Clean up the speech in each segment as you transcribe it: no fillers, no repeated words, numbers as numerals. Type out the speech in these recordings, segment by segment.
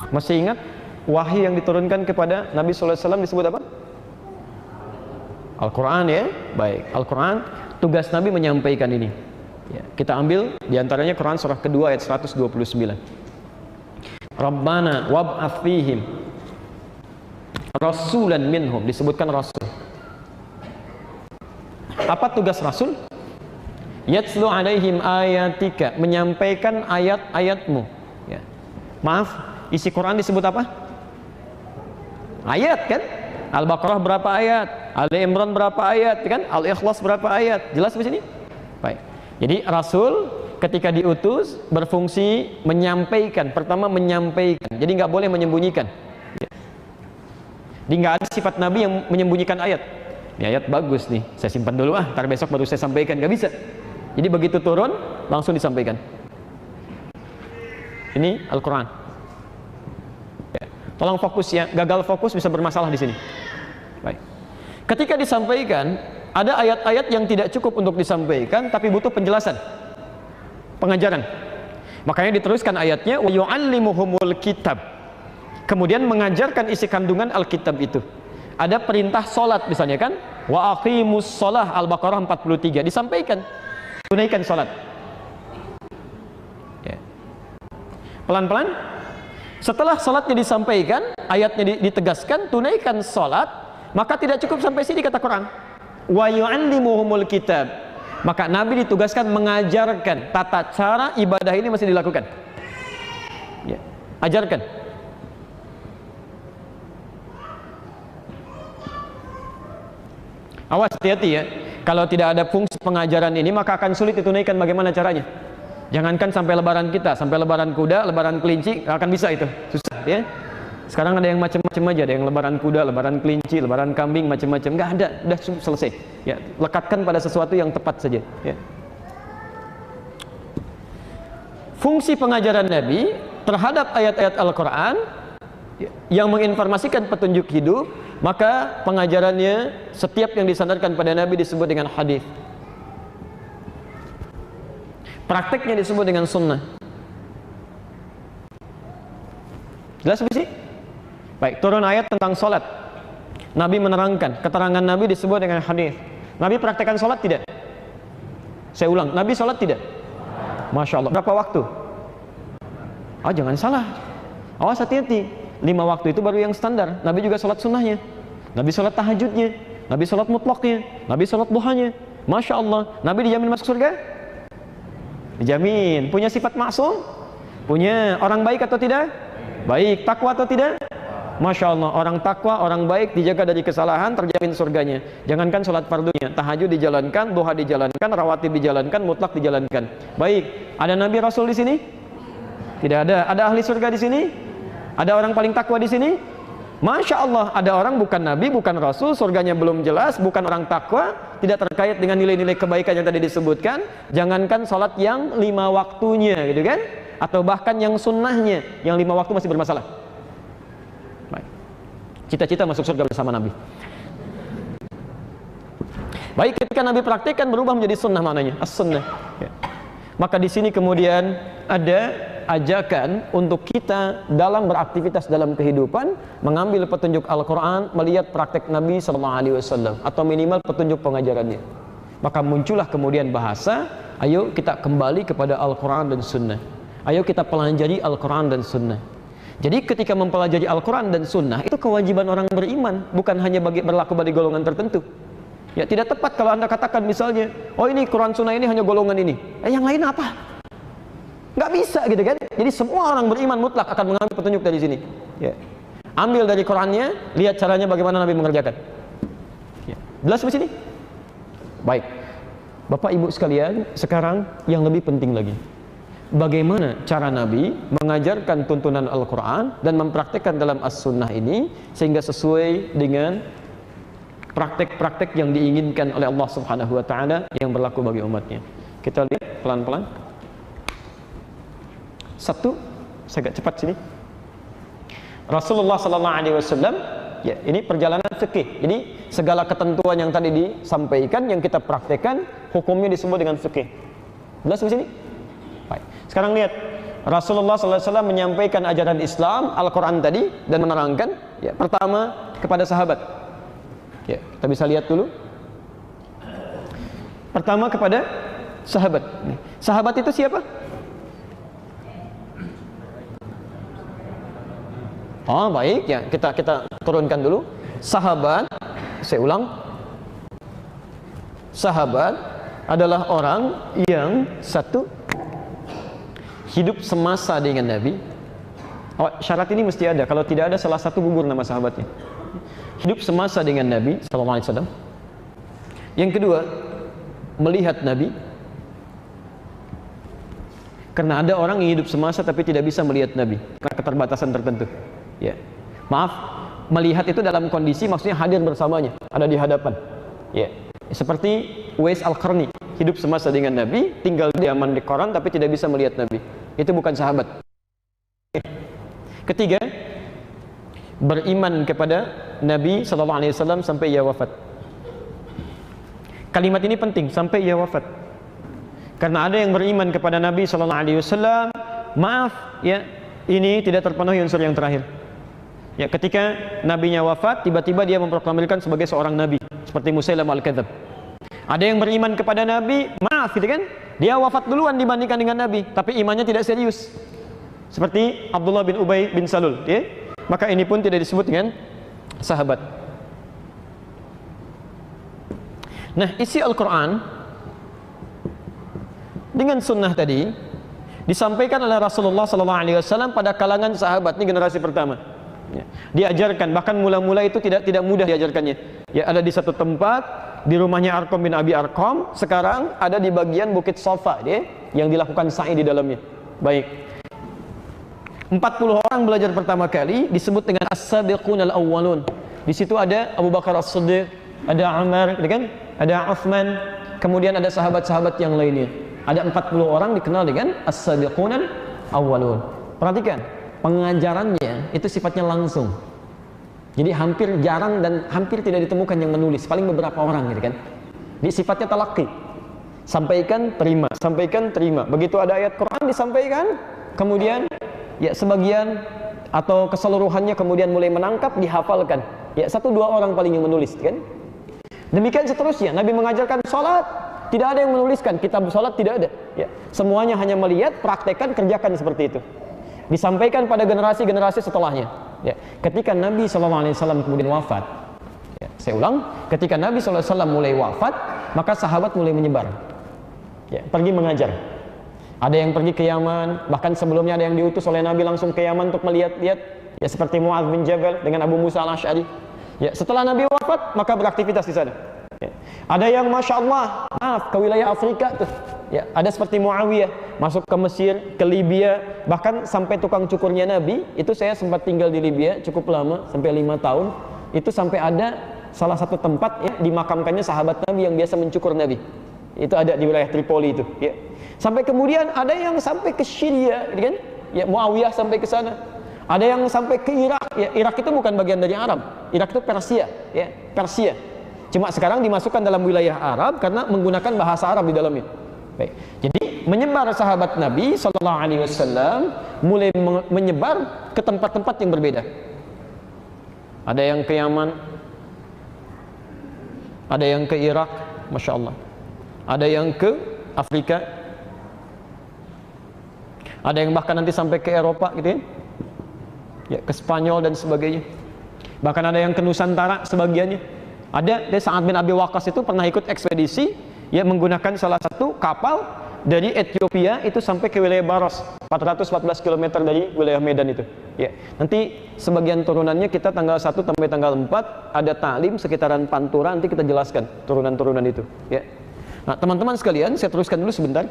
Masih ingat wahyu yang diturunkan kepada Nabi sallallahu alaihi wasallam disebut apa? Al-Quran, ya. Baik, Al-Quran, tugas Nabi menyampaikan ini, ya. Kita ambil diantaranya Quran surah kedua ayat 129. Rabbana wab'ats fihim rasulan minhum, disebutkan rasul. Apa tugas rasul? Yatslu alaihim ayatika, menyampaikan ayat-ayatmu, ya. Maaf, isi Quran disebut apa? Ayat, kan? Al-Baqarah berapa ayat? Ali Imran berapa ayat, kan? Al-Ikhlas berapa ayat? Jelas di sini? Baik. Jadi rasul ketika diutus berfungsi menyampaikan. Pertama menyampaikan. Jadi nggak boleh menyembunyikan. Jadi nggak ada sifat Nabi yang menyembunyikan ayat. Ini ayat bagus nih, saya simpan dulu ntar besok baru saya sampaikan. Nggak bisa. Jadi begitu turun langsung disampaikan. Ini Al-Quran. Ya. Tolong fokus ya, gagal fokus bisa bermasalah di sini. Baik. Ketika disampaikan, ada ayat-ayat yang tidak cukup untuk disampaikan, tapi butuh penjelasan, pengajaran. Makanya diteruskan ayatnya, wa yu'allimuhumul kitab. Kemudian mengajarkan isi kandungan Alkitab itu. Ada perintah solat misalnya, kan? Wa aqimus sholah, Al-Baqarah 43. Disampaikan, tunaikan solat. Ya. Pelan-pelan. Setelah solatnya disampaikan, ayatnya ditegaskan, tunaikan solat. Maka tidak cukup sampai sini kata Quran. Wa yu'allimuhumul kitab. Maka Nabi ditugaskan mengajarkan tata cara ibadah ini masih dilakukan. Ya, ajarkan. Awas, hati-hati ya. Kalau tidak ada fungsi pengajaran ini, maka akan sulit ditunaikan. Bagaimana caranya? Jangankan sampai lebaran kita, sampai lebaran kuda, lebaran kelinci, akan bisa itu. Susah, ya. Sekarang ada yang macam-macam aja, ada yang lebaran kuda, lebaran kelinci, lebaran kambing, macam-macam. Nggak ada, udah selesai. Ya, lekatkan pada sesuatu yang tepat saja. Ya. Fungsi pengajaran Nabi terhadap ayat-ayat Al-Quran yang menginformasikan petunjuk hidup, maka pengajarannya setiap yang disandarkan pada Nabi disebut dengan hadis. Prakteknya disebut dengan sunnah. Jelas sih? Baik, turun ayat tentang sholat. Nabi menerangkan, keterangan Nabi disebut dengan hadis. Nabi praktekkan sholat tidak? Saya ulang, Nabi sholat tidak? Masya Allah. Berapa waktu? Oh, jangan salah. Awas, hati-hati. 5 waktu itu baru yang standar. Nabi juga sholat sunnahnya. Nabi sholat tahajudnya. Nabi sholat mutlaknya. Nabi sholat duhanya. Masya Allah. Nabi dijamin masuk surga? Dijamin. Punya sifat maksum? Punya. Orang baik atau tidak? Baik. Takwa atau tidak? Masya Allah, orang takwa, orang baik, dijaga dari kesalahan, terjamin surganya. Jangankan sholat fardunya, tahajud dijalankan, duha dijalankan, rawatib dijalankan, mutlak dijalankan. Baik, ada Nabi Rasul di sini? Tidak ada. Ada ahli surga di sini? Ada orang paling takwa di sini? Masya Allah, ada orang bukan Nabi, bukan Rasul, surganya belum jelas, bukan orang takwa, tidak terkait dengan nilai-nilai kebaikan yang tadi disebutkan. Jangankan sholat yang 5 waktunya, gitu kan? Atau bahkan yang sunnahnya, yang 5 waktu masih bermasalah. Cita-cita masuk surga bersama Nabi. Baik, ketika Nabi praktikkan berubah menjadi sunnah, maknanya as-sunnah. Ya. Maka di sini kemudian ada ajakan untuk kita dalam beraktivitas dalam kehidupan mengambil petunjuk Al-Quran, melihat praktek Nabi SAW, atau minimal petunjuk pengajarannya. Maka muncullah kemudian bahasa, ayo kita kembali kepada Al-Quran dan Sunnah. Ayo kita pelajari Al-Quran dan Sunnah. Jadi ketika mempelajari Al-Quran dan Sunnah itu kewajiban orang beriman, bukan hanya berlaku bagi golongan tertentu. Ya, tidak tepat kalau Anda katakan misalnya, oh ini Quran Sunnah ini hanya golongan ini, yang lain apa? Nggak bisa gitu kan? Jadi semua orang beriman mutlak akan mengambil petunjuk dari sini. Ya. Ambil dari Qurannya, lihat caranya bagaimana Nabi mengerjakan. Ya. Jelas di sini? Baik, Bapak Ibu sekalian, sekarang yang lebih penting lagi, bagaimana cara Nabi mengajarkan tuntunan Al-Quran dan mempraktekkan dalam As-Sunnah ini sehingga sesuai dengan praktek-praktek yang diinginkan oleh Allah Subhanahu wa Ta'ala yang berlaku bagi umatnya. Kita lihat pelan-pelan. Satu, saya agak cepat sini. Rasulullah Sallallahu Alaihi Wasallam, ya, ini perjalanan fikih. Jadi segala ketentuan yang tadi disampaikan, yang kita praktekkan, hukumnya disebut dengan fikih. Jelas di sini? Baik. Sekarang lihat, Rasulullah SAW menyampaikan ajaran Islam, Al-Quran tadi, dan menerangkan, ya, pertama kepada sahabat. Ya, kita bisa lihat dulu. Pertama kepada sahabat. Sahabat itu siapa? Oh, baik, ya, kita turunkan dulu. Sahabat, saya ulang. Sahabat adalah orang yang satu, hidup semasa dengan Nabi. Oh, syarat ini mesti ada. Kalau tidak ada, salah satu gugur nama sahabatnya. Hidup semasa dengan Nabi SAW. Yang kedua, melihat Nabi. Karena ada orang yang hidup semasa tapi tidak bisa melihat Nabi karena keterbatasan tertentu. Ya, maaf, melihat itu dalam kondisi maksudnya hadir bersamanya, ada di hadapan. Ya, seperti Uwais Al-Qarni, hidup semasa dengan Nabi, tinggal di zaman di Quran tapi tidak bisa melihat Nabi. Itu bukan sahabat. Ketiga, beriman kepada Nabi SAW sampai ia wafat. Kalimat ini penting, sampai ia wafat. Karena ada yang beriman kepada Nabi SAW, maaf, ya, ini tidak terpenuhi unsur yang terakhir. Ya, ketika nabinya wafat, tiba-tiba dia memproklamirkan sebagai seorang nabi, seperti Musailamah Al-Kadzab. Ada yang beriman kepada Nabi, maaf, gitu kan? Dia wafat duluan dibandingkan dengan Nabi, tapi imannya tidak serius. Seperti Abdullah bin Ubay bin Salul, ya? Maka ini pun tidak disebut dengan sahabat. Nah, isi Al-Quran dengan sunnah tadi disampaikan oleh Rasulullah SAW pada kalangan sahabat. Ini generasi pertama. Ya, diajarkan, bahkan mula-mula itu tidak mudah diajarkannya. Ya, ada di satu tempat di rumahnya Arqam bin Abi Arqam, sekarang ada di bagian Bukit Safa, ya, yang dilakukan sa'i di dalamnya. Baik. 40 orang belajar pertama kali disebut dengan as-sabiqun al-awwalun. Di situ ada Abu Bakar As-Siddiq, ada Umar, kan? Ada Uthman, kemudian ada sahabat-sahabat yang lainnya. Ada 40 orang dikenal dengan as-sabiqun al-awwalun. Perhatikan, pengajarannya itu sifatnya langsung. Jadi hampir jarang dan hampir tidak ditemukan yang menulis, paling beberapa orang, gitu kan. Di sifatnya talaqi. Sampaikan, terima, sampaikan, terima. Begitu ada ayat Quran disampaikan, kemudian ya sebagian atau keseluruhannya kemudian mulai menangkap, dihafalkan. Ya, 1-2 orang paling yang menulis, kan. Demikian seterusnya. Nabi mengajarkan salat, tidak ada yang menuliskan kitab salat, tidak ada. Ya, semuanya hanya melihat, praktekkan, kerjakan seperti itu. Disampaikan pada generasi-generasi setelahnya. Ya, ketika Nabi SAW kemudian wafat, ya, saya ulang, ketika Nabi SAW mulai wafat, maka sahabat mulai menyebar. Ya, pergi mengajar. Ada yang pergi ke Yaman, bahkan sebelumnya ada yang diutus oleh Nabi langsung ke Yaman untuk melihat-lihat, ya, seperti Mu'adz bin Jabal dengan Abu Musa Al-Asy'ari. Ya, setelah Nabi wafat, maka beraktivitas di sana. Ya. Ada yang Masya Allah, maaf, ke wilayah Afrika tuh. Ya, ada seperti Muawiyah masuk ke Mesir, ke Libya, bahkan sampai tukang cukurnya Nabi. Itu saya sempat tinggal di Libya cukup lama, sampai 5 tahun. Itu sampai ada salah satu tempat, ya, dimakamkannya sahabat Nabi yang biasa mencukur Nabi. Itu ada di wilayah Tripoli itu. Ya. Sampai kemudian ada yang sampai ke Syria, gitu kan? Ya, Muawiyah sampai ke sana. Ada yang sampai ke Irak. Ya, Irak itu bukan bagian dari Arab. Irak itu Persia, ya, Persia. Cuma sekarang dimasukkan dalam wilayah Arab karena menggunakan bahasa Arab di dalamnya. Baik. Jadi menyebar sahabat Nabi SAW mulai menyebar ke tempat-tempat yang berbeda. Ada yang ke Yaman, ada yang ke Irak, Masya Allah. Ada yang ke Afrika, ada yang bahkan nanti sampai ke Eropa, gitu ya, ya, ke Spanyol dan sebagainya. Bahkan ada yang ke Nusantara sebagiannya. Ada Sa'ad bin Abi Waqqas itu pernah ikut ekspedisi, ya, menggunakan salah satu kapal dari Ethiopia itu sampai ke wilayah Baros, 414 km dari wilayah Medan itu. Ya, nanti sebagian turunannya kita tanggal 1 sampai tanggal 4 ada ta'lim sekitaran Pantura, nanti kita jelaskan turunan-turunan itu. Ya. Nah, teman-teman sekalian, saya teruskan dulu sebentar.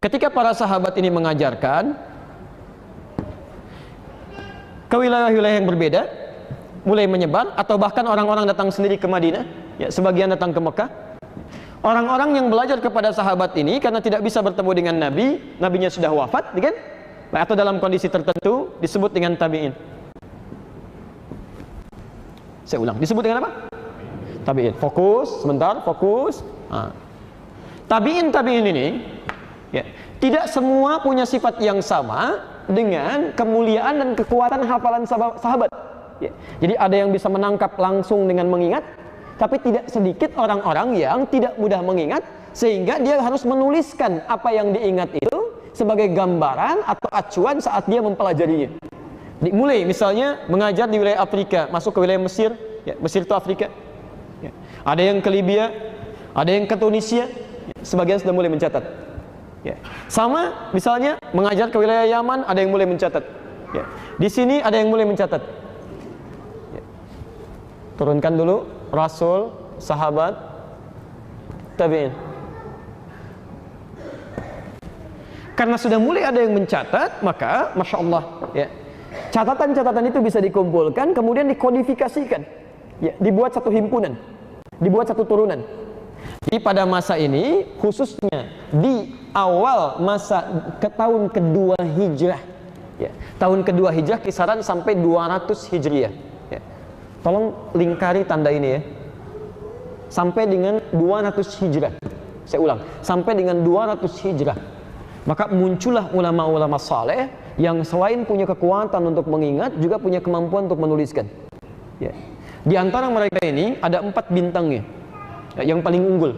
Ketika para sahabat ini mengajarkan ke wilayah-wilayah yang berbeda, mulai menyebar, atau bahkan orang-orang datang sendiri ke Madinah, ya, sebagian datang ke Mekah. Orang-orang yang belajar kepada sahabat ini karena tidak bisa bertemu dengan Nabi, Nabinya sudah wafat, kan? Atau dalam kondisi tertentu disebut dengan tabi'in. Saya ulang, disebut dengan apa? Tabi'in. Fokus, sebentar, fokus. Tabi'in ini Ya. Tidak semua punya sifat yang sama dengan kemuliaan dan kekuatan hafalan sahabat. Ya. Jadi ada yang bisa menangkap langsung dengan mengingat, tapi tidak sedikit orang-orang yang tidak mudah mengingat, sehingga dia harus menuliskan apa yang diingat itu sebagai gambaran atau acuan saat dia mempelajarinya. Dimulai misalnya mengajar di wilayah Afrika, masuk ke wilayah Mesir, ya, Mesir itu Afrika. Ya. Ada yang ke Libya, ada yang ke Tunisia, ya, sebagian sudah mulai mencatat. Ya. Sama misalnya mengajar ke wilayah Yaman, ada yang mulai mencatat. Ya. Di sini ada yang mulai mencatat. Ya. Turunkan dulu Rasul, sahabat, tabi'in. Karena sudah mulai ada yang mencatat, maka Masya Allah, ya, catatan-catatan itu bisa dikumpulkan, kemudian dikodifikasikan, ya, dibuat satu himpunan, dibuat satu turunan. Jadi pada masa ini, khususnya di awal masa ke tahun kedua Hijrah, ya, tahun kedua Hijrah kisaran sampai 200 Hijriah. Ya. Tolong lingkari tanda ini ya, sampai dengan 200 Hijrah. Saya ulang, sampai dengan 200 Hijrah. Maka muncullah ulama-ulama saleh yang selain punya kekuatan untuk mengingat, juga punya kemampuan untuk menuliskan. Ya. Di antara mereka ini ada 4 bintangnya, ya, yang paling unggul.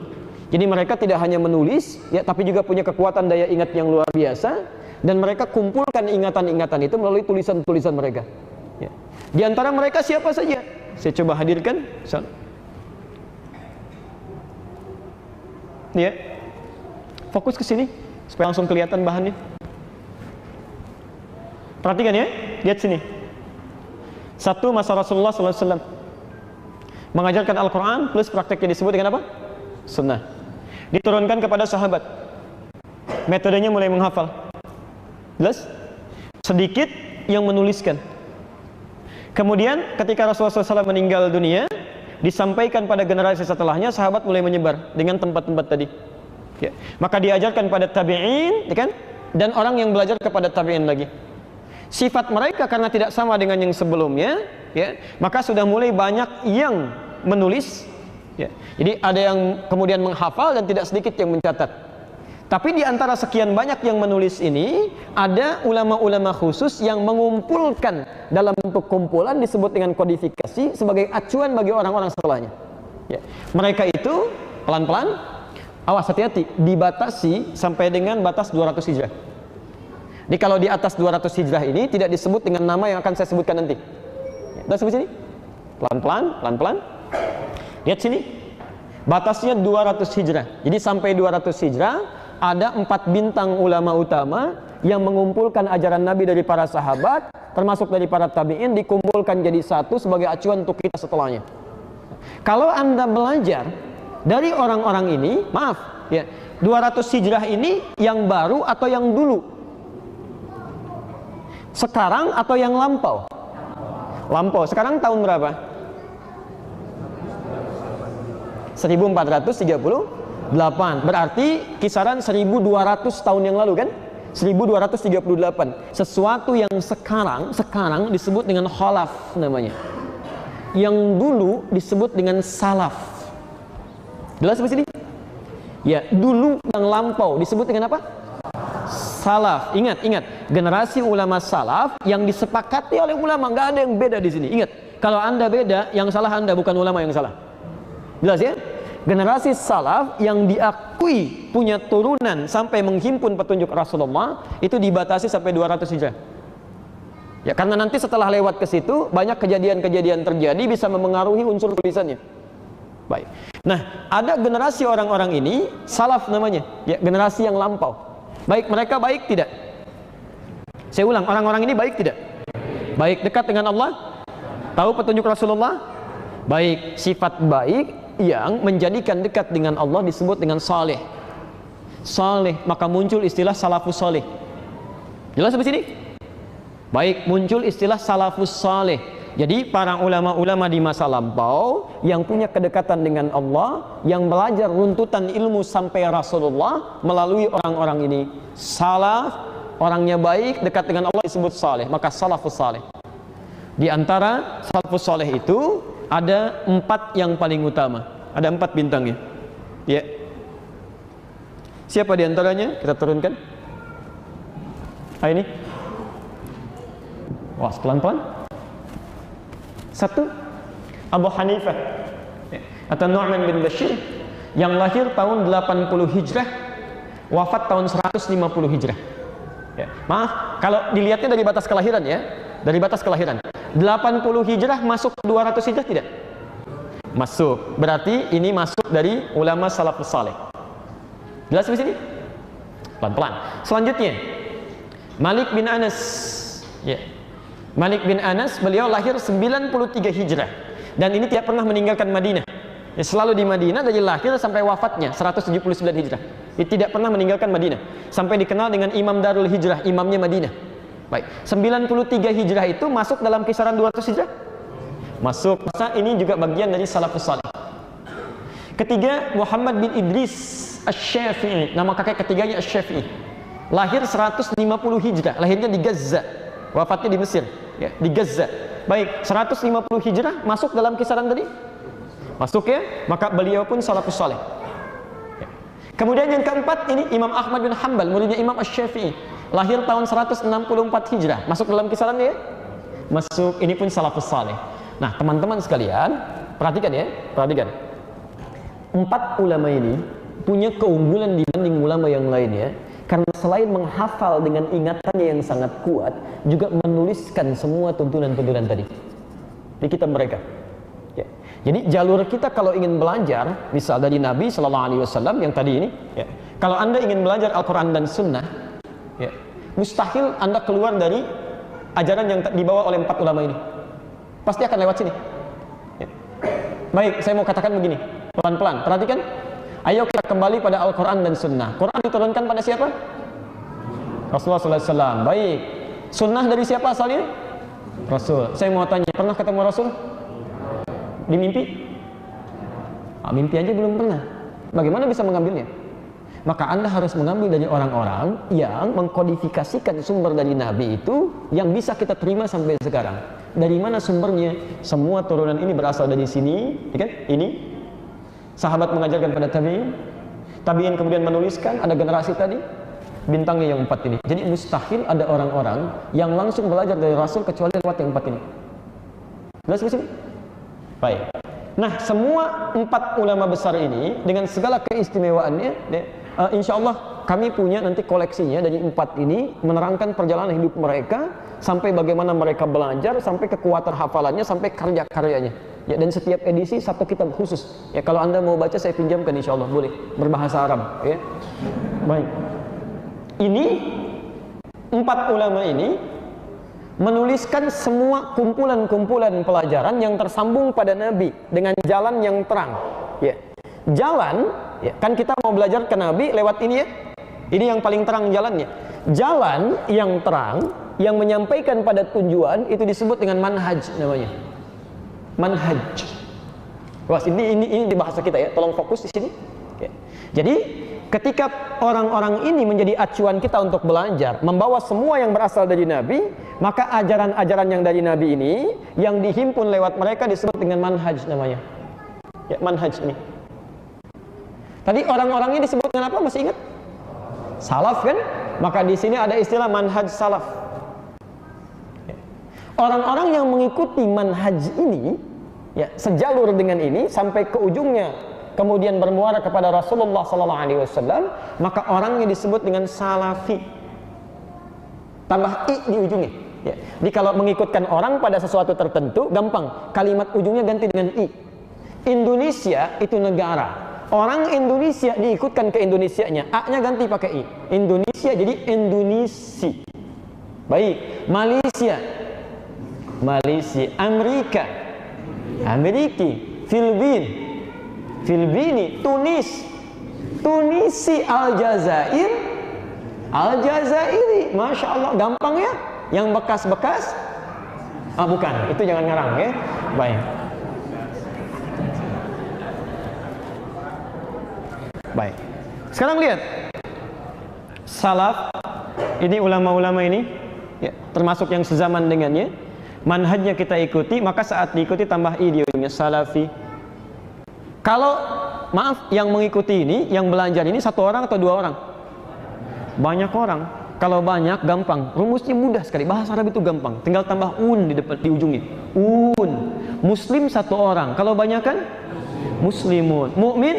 Jadi mereka tidak hanya menulis, ya, tapi juga punya kekuatan daya ingat yang luar biasa, dan mereka kumpulkan ingatan-ingatan itu melalui tulisan-tulisan mereka. Ya. Di antara mereka siapa saja? Saya coba hadirkan. Ya, fokus ke sini supaya langsung kelihatan bahannya. Perhatikan ya, lihat sini. Satu, masa Rasulullah SAW mengajarkan Al-Quran plus prakteknya disebut dengan apa? Sunnah. Diturunkan kepada sahabat. Metodenya mulai menghafal. Jelas? Sedikit yang menuliskan. Kemudian ketika Rasulullah SAW meninggal dunia, disampaikan pada generasi setelahnya, sahabat mulai menyebar dengan tempat-tempat tadi. Ya. Maka diajarkan pada tabi'in, ya kan? Dan orang yang belajar kepada tabi'in lagi. Sifat mereka karena tidak sama dengan yang sebelumnya, ya, maka sudah mulai banyak yang menulis, ya. Jadi ada yang kemudian menghafal dan tidak sedikit yang mencatat. Tapi di antara sekian banyak yang menulis ini, ada ulama-ulama khusus yang mengumpulkan dalam bentuk kumpulan disebut dengan kodifikasi sebagai acuan bagi orang-orang setelahnya. Ya. Mereka itu pelan-pelan, awas hati-hati, dibatasi sampai dengan batas 200 Hijrah. Jadi kalau di atas 200 Hijrah ini tidak disebut dengan nama yang akan saya sebutkan nanti. Sudah sebut sini? Pelan-pelan, pelan-pelan. Lihat sini. Batasnya 200 Hijrah. Jadi sampai 200 Hijrah ada 4 bintang ulama utama yang mengumpulkan ajaran Nabi dari para sahabat, termasuk dari para tabi'in, dikumpulkan jadi satu sebagai acuan untuk kita setelahnya. Kalau Anda belajar dari orang-orang ini, maaf, ya, 200 Hijrah ini yang baru atau yang dulu? Sekarang atau yang lampau? Lampau. Sekarang tahun berapa? 1438. Berarti kisaran 1200 tahun yang lalu kan? 1238. Sesuatu yang sekarang disebut dengan khalaf namanya. Yang dulu disebut dengan salaf. Jelas sampai sini? Ya, dulu yang lampau disebut dengan apa? Salaf. Ingat, generasi ulama salaf yang disepakati oleh ulama, nggak ada yang beda di sini. Ingat, kalau Anda beda, yang salah Anda, bukan ulama yang salah. Jelas ya? Generasi salaf yang diakui punya turunan sampai menghimpun petunjuk Rasulullah itu dibatasi sampai 200 Hijrah. Ya, karena nanti setelah lewat ke situ banyak kejadian-kejadian terjadi bisa memengaruhi unsur tulisannya. Baik. Nah, ada generasi orang-orang ini salaf namanya, ya, generasi yang lampau. Baik, mereka baik tidak? Saya ulang, orang-orang ini baik tidak? Baik, dekat dengan Allah, tahu petunjuk Rasulullah, baik. Sifat baik yang menjadikan dekat dengan Allah disebut dengan saleh. Saleh, maka muncul istilah salafus saleh. Jelas sampai sini? Baik, muncul istilah salafus saleh. Jadi para ulama-ulama di masa lampau yang punya kedekatan dengan Allah, yang belajar runtutan ilmu sampai Rasulullah melalui orang-orang ini. Salaf, orangnya baik, dekat dengan Allah disebut saleh, maka salafus saleh. Di antara salafus saleh itu ada 4 yang paling utama. Ada 4 bintangnya. Ya. Siapa di antaranya? Kita turunkan. Ini. Wah, pelan-pelan. Satu, Abu Hanifah atau Nu'man bin Bashir yang lahir tahun 80 Hijrah, wafat tahun 150 Hijrah. Ya. Maaf, kalau dilihatnya dari batas kelahiran ya, dari batas kelahiran 80 Hijrah masuk 200 Hijrah tidak? Masuk. Berarti ini masuk dari ulama salafus saleh. Jelas di sini? Pelan-pelan. Selanjutnya Malik bin Anas. Ya. Malik bin Anas, beliau lahir 93 Hijrah dan ini tidak pernah meninggalkan Madinah. Ya, selalu di Madinah dari lahir sampai wafatnya 179 Hijrah. Dia tidak pernah meninggalkan Madinah sampai dikenal dengan Imam Darul Hijrah, imamnya Madinah. Baik, 93 Hijrah itu masuk dalam kisaran 200 Hijrah? Masuk. Masa ini juga bagian dari salafus salih. Ketiga, Muhammad bin Idris Asy-Syafi'i, nama kakek ketiganya Asy-Syafi'i. Lahir 150 Hijrah, lahirnya di Gaza, wafatnya di Mesir, ya, di Gaza. Baik, 150 Hijrah masuk dalam kisaran tadi? Masuk ya, maka beliau pun salafus saleh. Ya. Kemudian yang keempat ini Imam Ahmad bin Hanbal, muridnya Imam Asy-Syafi'i, lahir tahun 164 Hijrah, masuk dalam kisarannya ya? Masuk, ini pun salafus saleh. Nah, teman-teman sekalian, perhatikan ya, perhatikan. 4 ulama ini punya keunggulan dibanding ulama yang lainnya, karena selain menghafal dengan ingatannya yang sangat kuat, juga menuliskan semua tuntunan-tuntunan tadi di kitab mereka. Ya. Jadi jalur kita kalau ingin belajar, misal dari Nabi Shallallahu Alaihi Wasallam yang tadi ini, ya, kalau anda ingin belajar Al-Quran dan Sunnah, ya, mustahil anda keluar dari ajaran yang dibawa oleh 4 ulama ini. Pasti akan lewat sini. Ya. Baik, saya mau katakan begini, pelan-pelan. Perhatikan. Ayo kita kembali pada Al-Quran dan Sunnah. Quran diturunkan pada siapa? Rasulullah SAW. Baik. Sunnah dari siapa asalnya? Rasul. Saya mau tanya, pernah ketemu Rasul? Di mimpi? Mimpi aja belum pernah. Bagaimana bisa mengambilnya? Maka anda harus mengambil dari orang-orang yang mengkodifikasikan sumber dari Nabi itu yang bisa kita terima sampai sekarang. Dari mana sumbernya? Semua turunan ini berasal dari sini, kan? Ini sahabat mengajarkan pada tabi'in, tabi'in kemudian menuliskan, ada generasi tadi, bintangnya yang 4 ini. Jadi mustahil ada orang-orang yang langsung belajar dari Rasul kecuali lewat yang 4 ini. Jelas di sini? Baik. Nah, semua 4 ulama besar ini dengan segala keistimewaannya, insya Allah kami punya nanti koleksinya dari 4 ini, menerangkan perjalanan hidup mereka sampai bagaimana mereka belajar, sampai kekuatan hafalannya, sampai karya-karyanya. Ya, dan setiap edisi 1 kitab khusus. Ya, kalau anda mau baca saya pinjamkan, insya Allah boleh berbahasa Arab. Ya, baik. Ini 4 ulama ini menuliskan semua kumpulan-kumpulan pelajaran yang tersambung pada Nabi dengan jalan yang terang. Ya, jalan. Ya, kan kita mau belajar ke Nabi lewat ini ya. Ini yang paling terang jalannya. Jalan yang terang yang menyampaikan pada tujuan itu disebut dengan manhaj namanya. Manhaj. Wah, ini di bahasa kita ya. Tolong fokus di sini. Ya. Jadi ketika orang-orang ini menjadi acuan kita untuk belajar, membawa semua yang berasal dari Nabi, maka ajaran-ajaran yang dari Nabi ini yang dihimpun lewat mereka disebut dengan manhaj namanya. Ya, manhaj ini. Tadi orang-orangnya disebut dengan apa? Masih ingat? Salaf kan? Maka di sini ada istilah manhaj salaf. Orang-orang yang mengikuti manhaj ini, ya, sejalur dengan ini sampai ke ujungnya, kemudian bermuara kepada Rasulullah SAW, maka orangnya disebut dengan salafi. Tambah i di ujungnya. Ya. Jadi kalau mengikutkan orang pada sesuatu tertentu, gampang. Kalimat ujungnya ganti dengan i. Indonesia itu negara. Orang Indonesia diikutkan ke Indonesianya, a-nya ganti pakai i. Indonesia jadi Indonesia. Baik. Malaysia. Malaysia. Amerika. Ameriki. Filipini. Tunis. Tunisi. Aljazair. Aljazairi. Masya Allah, gampang ya. Yang bekas-bekas, bukan, itu jangan ngarang ya. Baik. Baik. Sekarang lihat, salaf ini ulama-ulama ini, ya, termasuk yang sezaman dengannya. Manhajnya kita ikuti, maka saat diikuti tambah i di ujungnya, salafi. Kalau maaf, yang mengikuti ini, yang belajar ini satu orang atau dua orang? Banyak orang. Kalau banyak gampang, rumusnya mudah sekali. Bahasa Arab itu gampang, tinggal tambah un di depan, di ujungnya. Un. Muslim satu orang. Kalau banyak kan? Muslimun. Mukmin?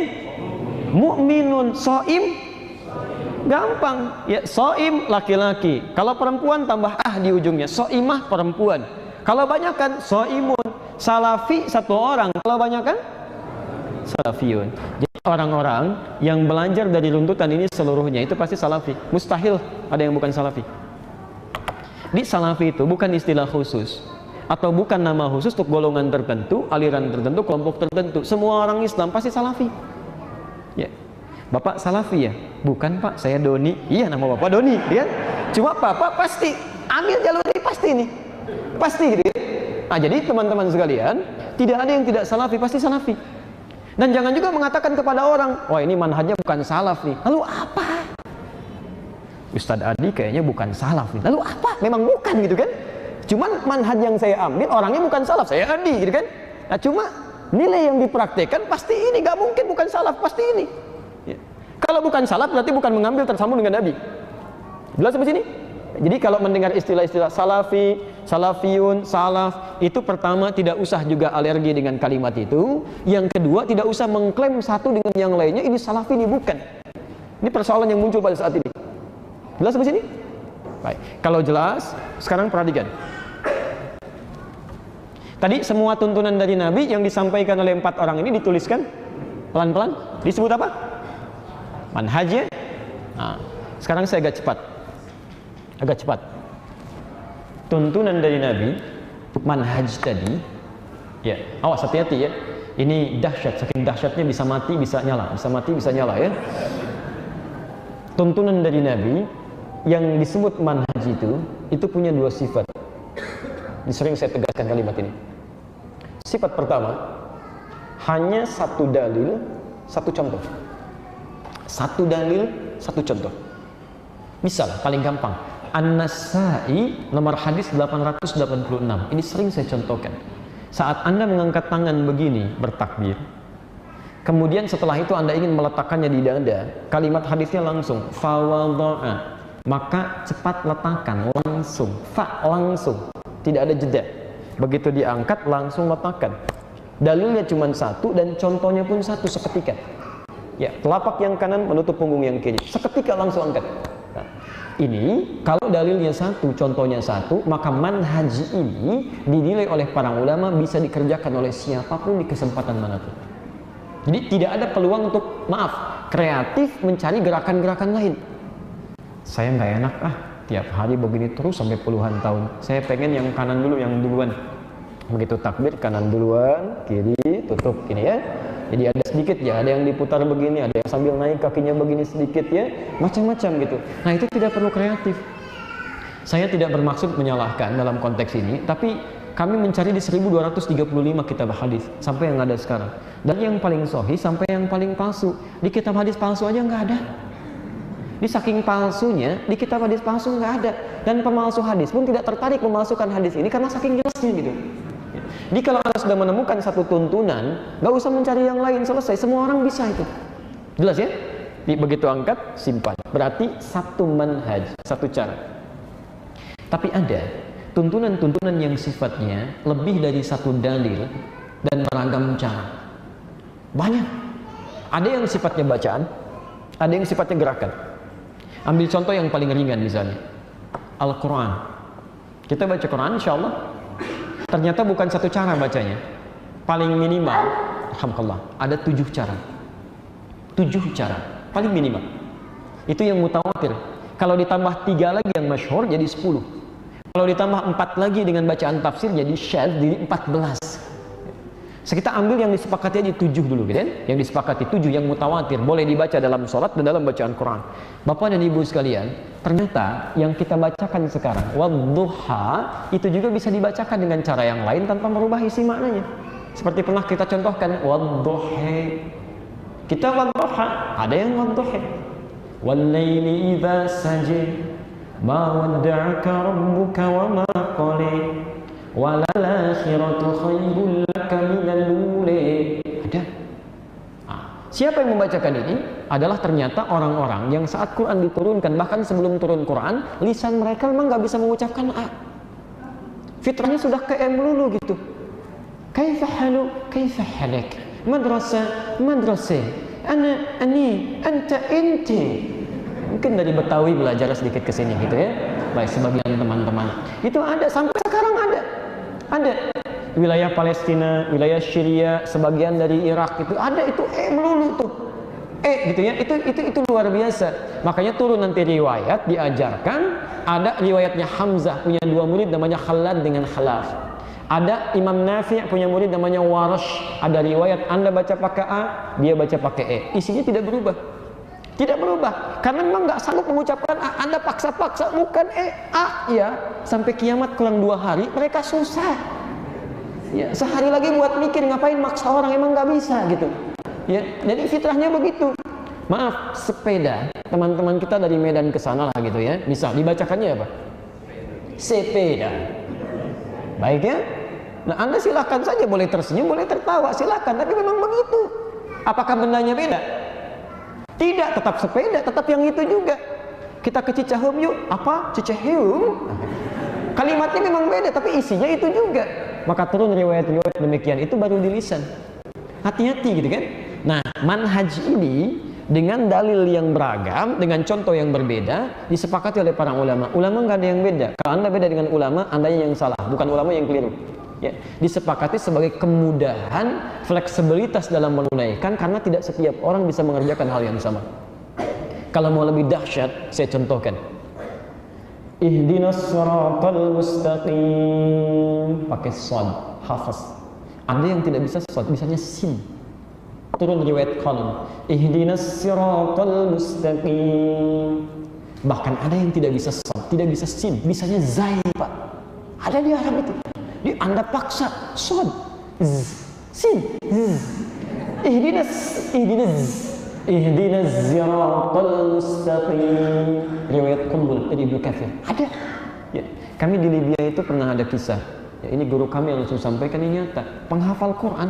Mukminun. Shaim? Gampang. Ya, shaim laki-laki. Kalau perempuan tambah di ujungnya. Shaimah perempuan. Kalau banyak kan? Shaimun. Salafi satu orang. Kalau banyak kan? Salafiyun. Jadi orang-orang yang belajar dari runtutan ini seluruhnya itu pasti salafi. Mustahil ada yang bukan salafi. Di salafi itu bukan istilah khusus atau bukan nama khusus untuk golongan tertentu, aliran tertentu, kelompok tertentu. Semua orang Islam pasti salafi. Ya. Bapak salafi ya? Bukan Pak, saya Doni. Iya, nama Bapak Doni, kan? Cuma Bapak pasti ambil jalur ini pasti nih. Pasti gitu ya. Nah, jadi teman-teman sekalian, tidak ada yang tidak salafi, pasti salafi. Dan jangan juga mengatakan kepada orang, wah ini manhajnya bukan salaf nih. Lalu apa? Ustadz Adi kayaknya bukan salaf nih. Lalu apa? Memang bukan gitu kan? Cuman manhaj yang saya ambil orangnya bukan salaf, saya Adi gitu kan? Nah cuma nilai yang dipraktekkan pasti ini, gak mungkin bukan salaf, pasti ini. Ya. Kalau bukan salaf berarti bukan mengambil tersambung dengan Nabi. Jelas sampai sini? Jadi kalau mendengar istilah-istilah salafi, salafiyun, salaf, itu pertama tidak usah juga alergi dengan kalimat itu. Yang kedua tidak usah mengklaim satu dengan yang lainnya ini salafi, ini bukan. Ini persoalan yang muncul pada saat ini. Jelas sampai sini? Baik. Kalau jelas, sekarang perhatikan. Tadi semua tuntunan dari Nabi yang disampaikan oleh 4 orang ini dituliskan pelan-pelan. Disebut apa? Manhajnya. Nah, sekarang saya agak cepat. Tuntunan dari Nabi, manhaj tadi, ya, awas hati-hati ya. Ini dahsyat, saking dahsyatnya bisa mati, bisa nyala, bisa mati, bisa nyala ya. Tuntunan dari Nabi yang disebut manhaj itu punya 2 sifat. Ini sering saya tegaskan kalimat ini. Sifat pertama, hanya satu dalil, satu contoh. Satu dalil, satu contoh. Misal, paling gampang, An-Nasa'i nomor hadis 886. Ini sering saya contohkan. Saat Anda mengangkat tangan begini bertakbir, kemudian setelah itu Anda ingin meletakkannya di dada, kalimat hadisnya langsung fawadha'a, maka cepat letakkan, langsung, langsung, tidak ada jeda. Begitu diangkat langsung letakkan. Dalilnya cuma satu dan contohnya pun satu, seketika. Ya, telapak yang kanan menutup punggung yang kiri, seketika langsung angkat. Nah, ini kalau dalilnya satu, contohnya satu, maka manhaj ini dinilai oleh para ulama bisa dikerjakan oleh siapapun di kesempatan manapun. Jadi tidak ada peluang untuk, maaf, kreatif mencari gerakan-gerakan lain. Saya nggak enak tiap hari begini terus sampai puluhan tahun. Saya pengen yang kanan dulu, yang duluan. Begitu takbir kanan duluan, kiri tutup gini ya. Jadi ada sedikit ya, ada yang diputar begini, ada yang sambil naik kakinya begini sedikit ya, macam-macam gitu. Nah itu tidak perlu kreatif. Saya tidak bermaksud menyalahkan dalam konteks ini, tapi kami mencari di 1235 kitab hadis sampai yang ada sekarang. Dan yang paling sahih sampai yang paling palsu. Di kitab hadis palsu aja nggak ada. Di saking palsunya, di kitab hadis palsu nggak ada. Dan pemalsu hadis pun tidak tertarik memalsukan hadis ini karena saking jelasnya gitu. Jadi kalau Anda sudah menemukan satu tuntunan, nggak usah mencari yang lain, selesai. Semua orang bisa itu. Jelas ya? Begitu angkat, simpan. Berarti satu manhaj, satu cara. Tapi ada tuntunan-tuntunan yang sifatnya lebih dari satu dalil dan beragam cara. Banyak. Ada yang sifatnya bacaan, ada yang sifatnya gerakan. Ambil contoh yang paling ringan misalnya. Al-Quran. Kita baca Quran insya Allah. Ternyata bukan satu cara bacanya. Paling minimal, alhamdulillah, ada 7 cara. 7 cara, paling minimal. Itu yang mutawatir. Kalau ditambah 3 lagi yang masyhur jadi 10. Kalau ditambah 4 lagi dengan bacaan tafsir jadi syadz, jadi 14. Kita ambil yang disepakati aja 7 dulu gitu kan? Yang disepakati 7 yang mutawatir, boleh dibaca dalam sholat dan dalam bacaan Quran. Bapak dan Ibu sekalian, ternyata yang kita bacakan sekarang wadduha itu juga bisa dibacakan dengan cara yang lain tanpa merubah isi maknanya. Seperti pernah kita contohkan wadduha. Kita wadduha, ada yang wadduha. Wal-laili idza saja ma wadda'aka rabbuka wa ma qala. Walal akhiratu khairul laka minal ula. Ada. Siapa yang membacakan ini? Adalah ternyata orang-orang yang saat Quran diturunkan, bahkan sebelum turun Quran, lisan mereka memang nggak bisa mengucapkan A. Fitrahnya sudah ke E melulu gitu. Kaifa halu, kaifa halak, madrasah, madrasah, ana, ani, anta, inti. Mungkin dari Betawi belajar sedikit ke sini gitu ya. Baik, sebagian teman-teman. Itu ada, sampai sekarang ada. Ada. Wilayah Palestina, wilayah Syria, sebagian dari Irak itu ada, itu melulu tuh. Gitu ya. Itu luar biasa. Makanya turun nanti riwayat diajarkan, ada riwayatnya Hamzah punya 2 murid namanya Khalad dengan Khalaf. Ada Imam Nafi' punya murid namanya Warash. Ada riwayat Anda baca pakai A, dia baca pakai E. Isinya tidak berubah. Tidak berubah. Karena memang nggak sanggup mengucapkan A. Anda paksa-paksa bukan E, A ya. Sampai kiamat kurang 2 hari mereka susah. Ya, sehari lagi buat mikir ngapain maksa orang, emang nggak bisa gitu. Ya, jadi fitrahnya begitu. Maaf, sepeda teman-teman kita dari Medan ke sana lah gitu ya. Misal dibacakannya apa? Sepeda. Baik ya. Nah, Anda silahkan saja, boleh tersenyum, boleh tertawa, silahkan. Tapi memang begitu. Apakah bendanya beda? Tidak, tetap sepeda, tetap yang itu juga. Kita ke Cicaheum yuk. Apa? Cicaheum? Kalimatnya memang beda, tapi isinya itu juga. Maka turun riwayat-riwayat demikian, itu baru di lisan. Hati-hati gitu kan. Nah, manhaj ini dengan dalil yang beragam, dengan contoh yang berbeda, disepakati oleh para ulama. Ulama nggak ada yang beda. Kalau Anda beda dengan ulama, Anda yang salah, bukan ulama yang keliru. Ya, disepakati sebagai kemudahan, fleksibilitas dalam menunaikan, karena tidak setiap orang bisa mengerjakan hal yang sama. Kalau mau lebih dahsyat, saya contohkan. Ihdinas siratal mustaqim, pakai shad, hafaz. Anda yang tidak bisa shad, bisanya sin. Turun riwayat Qalun, ihdinas siratal mustaqim. Bahkan ada yang tidak bisa shad, tidak bisa sin, bisanya zai, Pak. Ada di Arab itu. Di Anda paksa shad, sin, ihdinas siratal mustaqim. Riwayat Qumbul dari Ibnu Katsir. Ada. Ya. Kami di Libya itu pernah ada kisah. Ya, ini guru kami yang langsung sampaikan, ini nyata. Penghafal Quran.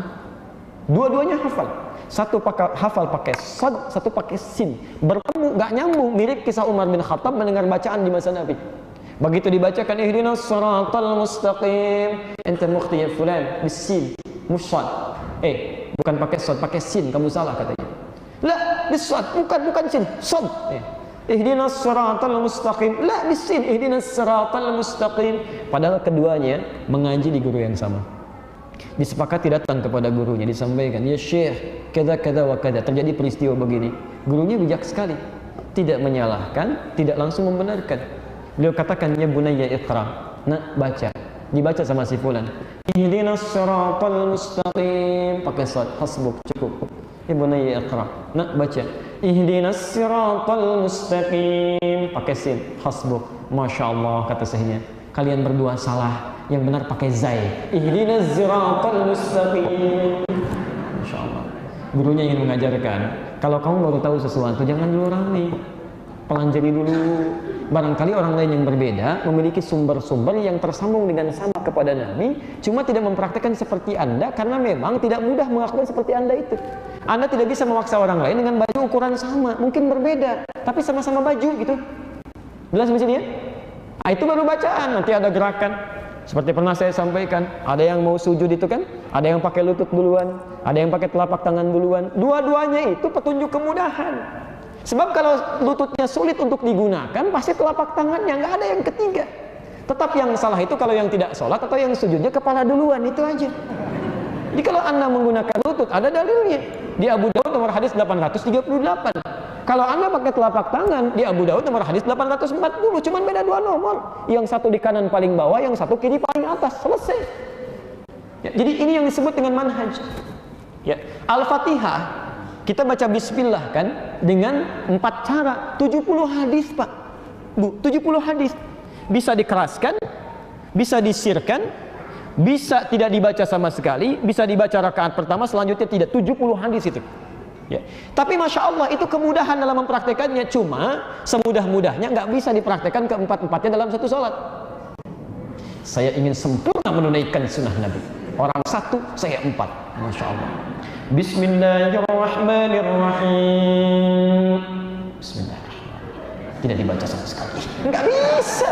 Dua-duanya hafal. Satu hafal pakai sad, satu pakai sin. Bertemu nggak nyambung, mirip kisah Umar bin Khattab mendengar bacaan di masa Nabi. Begitu dibacakan ihdinas siratal mustaqim, anta mukhti ya fulan bisin, musad. Bukan pakai sad, pakai sin, kamu salah katanya. La, bisad, bukan sin, sad. Ihdinas siratal mustaqim, la bisin, ihdinas siratal mustaqim. Padahal keduanya mengaji di guru yang sama. Disepakati datang kepada gurunya, disampaikan, ya Syekh, kada wa kada, terjadi peristiwa begini. Gurunya bijak sekali, tidak menyalahkan, tidak langsung membenarkan. Beliau katakan, ya bunayya iqra. Nah, baca. Dibaca sama si fulan. Ihdinas siratal mustaqim, pakai sad, hasbuk, cukup. Ya bunayya iqra. Nah, baca. Ihdinas siratal mustaqim, pakai sin, hasbuk. Masya Allah, kata syekhnya. Kalian berdua salah, yang benar pakai zai. Ihdinas siratal mustaqim. Masya Allah. Gurunya ingin mengajarkan, kalau kamu baru tahu sesuatu, jangan dulu ramai, pelajari dulu. Barangkali orang lain yang berbeda memiliki sumber-sumber yang tersambung dengan sama kepada Nabi, cuma tidak mempraktikkan seperti Anda karena memang tidak mudah melakukan seperti Anda itu. Anda tidak bisa memaksa orang lain dengan baju ukuran sama, mungkin berbeda, tapi sama-sama baju gitu. Jelas di sini ya? Nah, itu baru bacaan, nanti ada gerakan. Seperti pernah saya sampaikan, ada yang mau sujud itu kan, ada yang pakai lutut duluan, ada yang pakai telapak tangan duluan. Dua-duanya itu petunjuk kemudahan. Sebab kalau lututnya sulit untuk digunakan, pasti telapak tangannya, nggak ada yang ketiga. Tetap yang salah itu kalau yang tidak sholat atau yang sujudnya kepala duluan, itu aja. Jadi kalau Anda menggunakan lutut, ada dalilnya. Di Abu Daud nomor hadis 838. Kalau Anda pakai telapak tangan, di Abu Daud nomor hadis 840, cuman beda 2 nomor. Yang satu di kanan paling bawah, yang satu kiri paling atas, selesai. Ya, jadi ini yang disebut dengan manhaj. Ya, Al-Fatihah kita baca bismillah kan dengan 4 cara, 70 hadis Pak. Bu, 70 hadis. Bisa dikeraskan, bisa disirkan, bisa tidak dibaca sama sekali, bisa dibaca rakaat pertama, selanjutnya tidak. 70 hadis itu. Ya. Tapi Masya Allah itu kemudahan dalam mempraktekannya, cuma semudah-mudahnya nggak bisa dipraktekkan keempat-empatnya dalam satu sholat. Saya ingin sempurna menunaikan sunnah Nabi. Orang 1, saya 4. Masya Allah. Bismillahirrahmanirrahim. Bismillahirrahmanirrahim. Tidak dibaca sama sekali. Enggak bisa.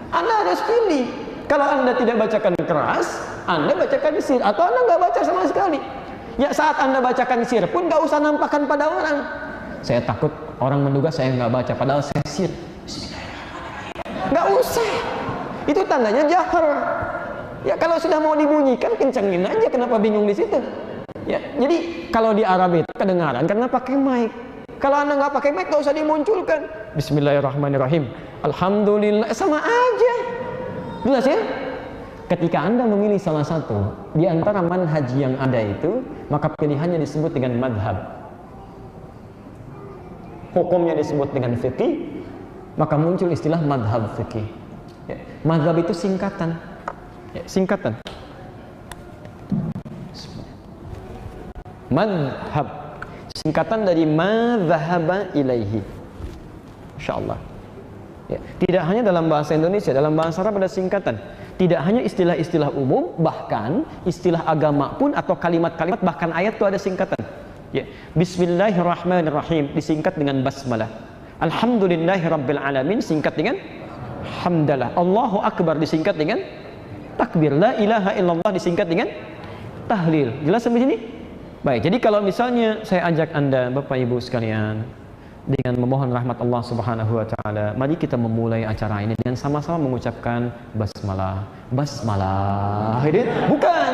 Anda harus pilih. Kalau Anda tidak bacakan keras, Anda bacakan sir, atau Anda nggak baca sama sekali. Ya saat Anda bacakan sir pun nggak usah nampakkan pada orang. Saya takut orang menduga saya nggak baca, padahal saya sir. Nggak usah. Itu tandanya jahar. Ya kalau sudah mau dibunyikan, kencengin aja. Kenapa bingung di situ? Ya, jadi kalau di Arab itu kedengaran karena pakai mic. Kalau Anda nggak pakai mic, nggak usah dimunculkan. Bismillahirrahmanirrahim. Alhamdulillah, sama aja. Jelas ya? Ketika Anda memilih salah satu di antara manhaj yang ada itu, maka pilihannya disebut dengan madhab. Hukumnya disebut dengan fikih, maka muncul istilah madhab fikih. Ya, madhab itu singkatan. Ya, singkatan. Madhab. Singkatan dari madhaba ilaihi. Insyaallah. Ya, tidak hanya dalam bahasa Indonesia, dalam bahasa Arab ada singkatan. Tidak hanya istilah-istilah umum, bahkan istilah agama pun atau kalimat-kalimat, bahkan ayat itu ada singkatan. Ya. Bismillahirrahmanirrahim disingkat dengan basmalah. Alhamdulillahirabbil alamin singkat dengan hamdalah. Allahu akbar disingkat dengan takbir. La ilaha illallah disingkat dengan tahlil. Jelas sampai sini? Baik, jadi kalau misalnya saya ajak Anda Bapak Ibu sekalian dengan memohon rahmat Allah Subhanahu wa taala, mari kita memulai acara ini dengan sama-sama mengucapkan basmalah. Basmalah. Bukan.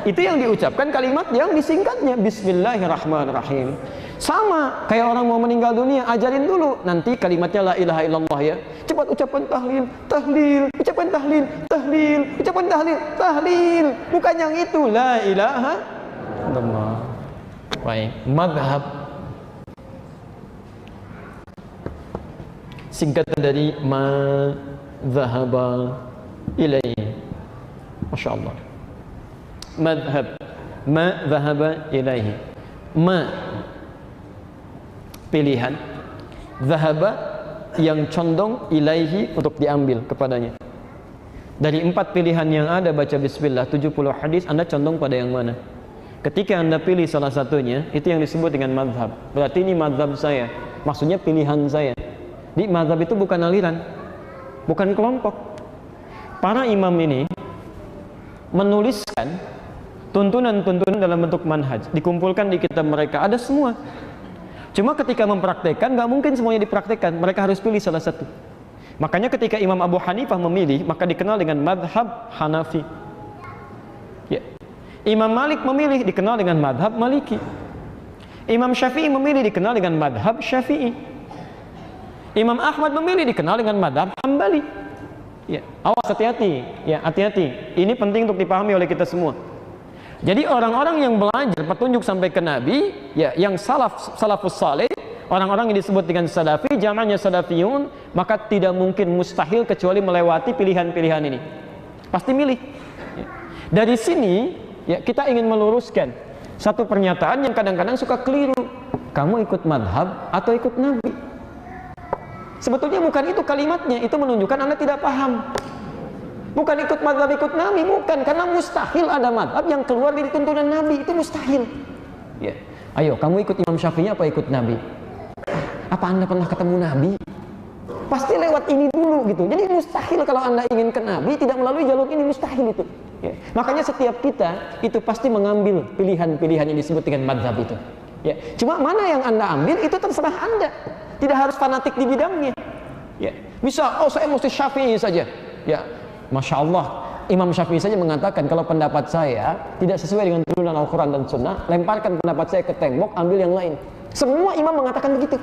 Itu yang diucapkan kalimat yang disingkatnya Bismillahirrahmanirrahim. Sama kayak orang mau meninggal dunia, ajarin dulu nanti kalimatnya la ilaha illallah ya. Cepat ucapkan tahlil, tahlil, ucapkan tahlil, tahlil, ucapkan tahlil, tahlil. Bukan yang itu la ilaha illallah. Baik, madhab singkatan dari ma dhahaba ilaihi. Masya Allah. Madhab ma dhahaba ilaihi. Ma pilihan, dhahaba yang condong, ilaihi untuk diambil kepadanya. Dari 4 pilihan yang ada baca bismillah 70 hadis, Anda condong pada yang mana? Ketika Anda pilih salah satunya, itu yang disebut dengan madhab. Berarti ini madhab saya, maksudnya pilihan saya. Di mazhab itu bukan aliran, bukan kelompok. Para imam ini menuliskan tuntunan-tuntunan dalam bentuk manhaj, dikumpulkan di kitab mereka, ada semua. Cuma ketika mempraktekkan, nggak mungkin semuanya dipraktekkan, mereka harus pilih salah satu. Makanya ketika Imam Abu Hanifah memilih, maka dikenal dengan madhab Hanafi. Ya. Imam Malik memilih, dikenal dengan madhab Maliki. Imam Syafi'i memilih, dikenal dengan madhab Syafi'i. Imam Ahmad memilih, dikenal dengan madhab Hambali. Ya, awas, hati-hati. Ya, hati-hati. Ini penting untuk dipahami oleh kita semua. Jadi orang-orang yang belajar petunjuk sampai ke Nabi, ya, yang salafus saleh, orang-orang yang disebut dengan salafi, jamaknya salafiyun, maka tidak mungkin, mustahil kecuali melewati pilihan-pilihan ini. Pasti milih. Ya. Dari sini, ya, kita ingin meluruskan satu pernyataan yang kadang-kadang suka keliru. Kamu ikut madhab atau ikut Nabi? Sebetulnya bukan itu kalimatnya, itu menunjukkan Anda tidak paham. Bukan ikut madhab, ikut Nabi, bukan. Karena mustahil ada madhab yang keluar dari tuntunan Nabi, itu mustahil. Ya. Ayo, kamu ikut Imam Syafi'i apa ikut Nabi? Apa Anda pernah ketemu Nabi? Pasti lewat ini dulu gitu. Jadi mustahil kalau Anda ingin ke Nabi, tidak melalui jalur ini, mustahil itu. Ya. Makanya setiap kita itu pasti mengambil pilihan-pilihan yang disebut dengan madhab itu. Ya. Cuma mana yang Anda ambil, itu terserah Anda. Tidak harus fanatik di bidangnya. Ya. Bisa, oh saya mesti Syafi'i saja. Ya, Masya Allah, Imam Syafi'i saja mengatakan kalau pendapat saya tidak sesuai dengan turunan Al-Quran dan Sunnah, lemparkan pendapat saya ke tembok, ambil yang lain. Semua imam mengatakan begitu.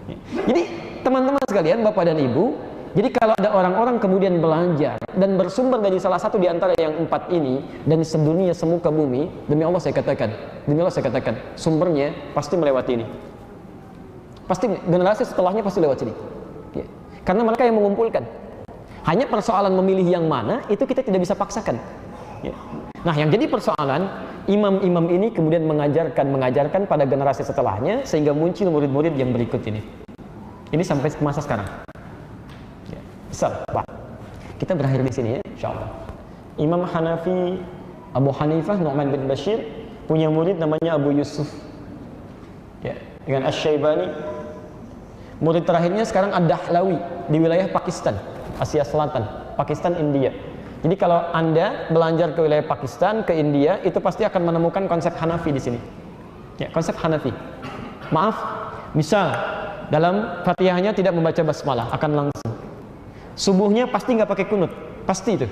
Ya. Jadi teman-teman sekalian, Bapak dan Ibu, jadi kalau ada orang-orang kemudian belajar dan bersumber dari salah satu di antara yang 4 ini, dan sedunia semuka bumi, demi Allah saya katakan, sumbernya pasti melewati ini. Pasti generasi setelahnya pasti lewat sini. Ya. Karena mereka yang mengumpulkan. Hanya persoalan memilih yang mana, itu kita tidak bisa paksakan. Ya. Nah, yang jadi persoalan, imam-imam ini kemudian mengajarkan pada generasi setelahnya, sehingga muncul murid-murid yang berikut ini. Ini sampai masa sekarang. Ya. Kita berakhir di sini ya, insya Allah. Imam Hanafi Abu Hanifah, Nu'man bin Bashir, punya murid namanya Abu Yusuf. Ya, dengan Asy-Syaibani. Murid terakhirnya sekarang Ad-Dahlawi di wilayah Pakistan, Asia Selatan, Pakistan, India. Jadi kalau Anda belajar ke wilayah Pakistan, ke India, itu pasti akan menemukan konsep Hanafi di sini. Ya, konsep Hanafi. Maaf, misal dalam Fatihahnya tidak membaca basmalah, akan langsung. Subuhnya pasti nggak pakai kunut, pasti itu.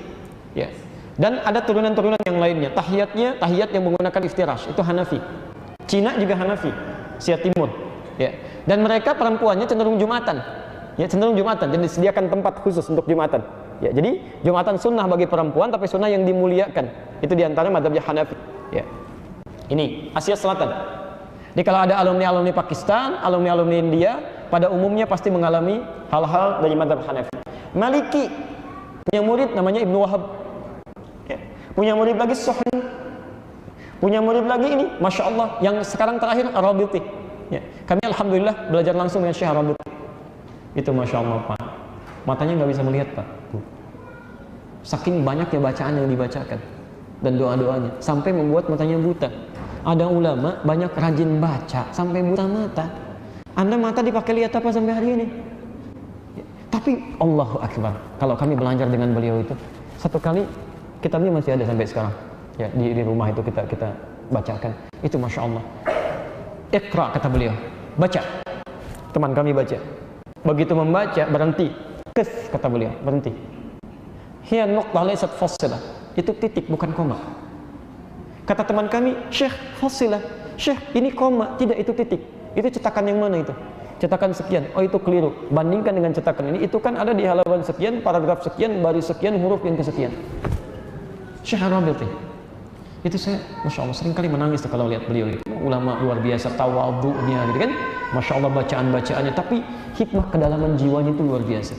Ya. Dan ada turunan-turunan yang lainnya. Tahiyat yang menggunakan iftirash, itu Hanafi. Cina juga Hanafi, Asia Timur. Ya. Dan mereka perempuannya cenderung Jumatan. Ya, cenderung Jumatan. Jadi disediakan tempat khusus untuk Jumatan. Ya, jadi Jumatan sunnah bagi perempuan, tapi sunnah yang dimuliakan. Itu diantara mazhabnya Hanafi. Ya. Ini Asia Selatan. Jadi kalau ada alumni-alumni Pakistan, alumni-alumni India, pada umumnya pasti mengalami hal-hal dari mazhab Hanafi. Maliki punya murid namanya Ibnu Wahab. Ya. Punya murid lagi Suhni. Punya murid lagi ini, Masya Allah, yang sekarang terakhir Ar-Rabiti. Ya. Kami alhamdulillah belajar langsung dengan Syekh Ar-Rabiti. Itu Masya Allah Pak. Matanya nggak bisa melihat Pak. Saking banyaknya bacaan yang dibacakan dan doa-doanya, sampai membuat matanya buta. Ada ulama banyak rajin baca sampai buta mata. Anda mata dipakai lihat apa sampai hari ini? Ya. Tapi Allahu Akbar. Kalau kami belajar dengan beliau itu, satu kali kitabnya masih ada sampai sekarang. Ya, di rumah itu kita bacakan. Itu Masya Allah. Iqra kata beliau, baca. Teman kami baca. Begitu membaca berhenti. Kif kata beliau, berhenti. Hiya nuqtah laysat fassilah. Itu titik bukan koma. Kata teman kami, Syekh fassilah. Syekh ini koma, tidak itu titik. Itu cetakan yang mana itu? Cetakan sekian. Oh itu keliru. Bandingkan dengan cetakan ini, itu kan ada di halaman sekian, paragraf sekian, baris sekian, huruf yang kesekian. Syekh Ar-Rabiti. Itu saya, Masya Allah, sering kali menangis tuh kalau lihat beliau itu. Ulama luar biasa, tawadhu'nya gitu kan. Masya Allah bacaan-bacaannya, tapi hikmah kedalaman jiwanya itu luar biasa.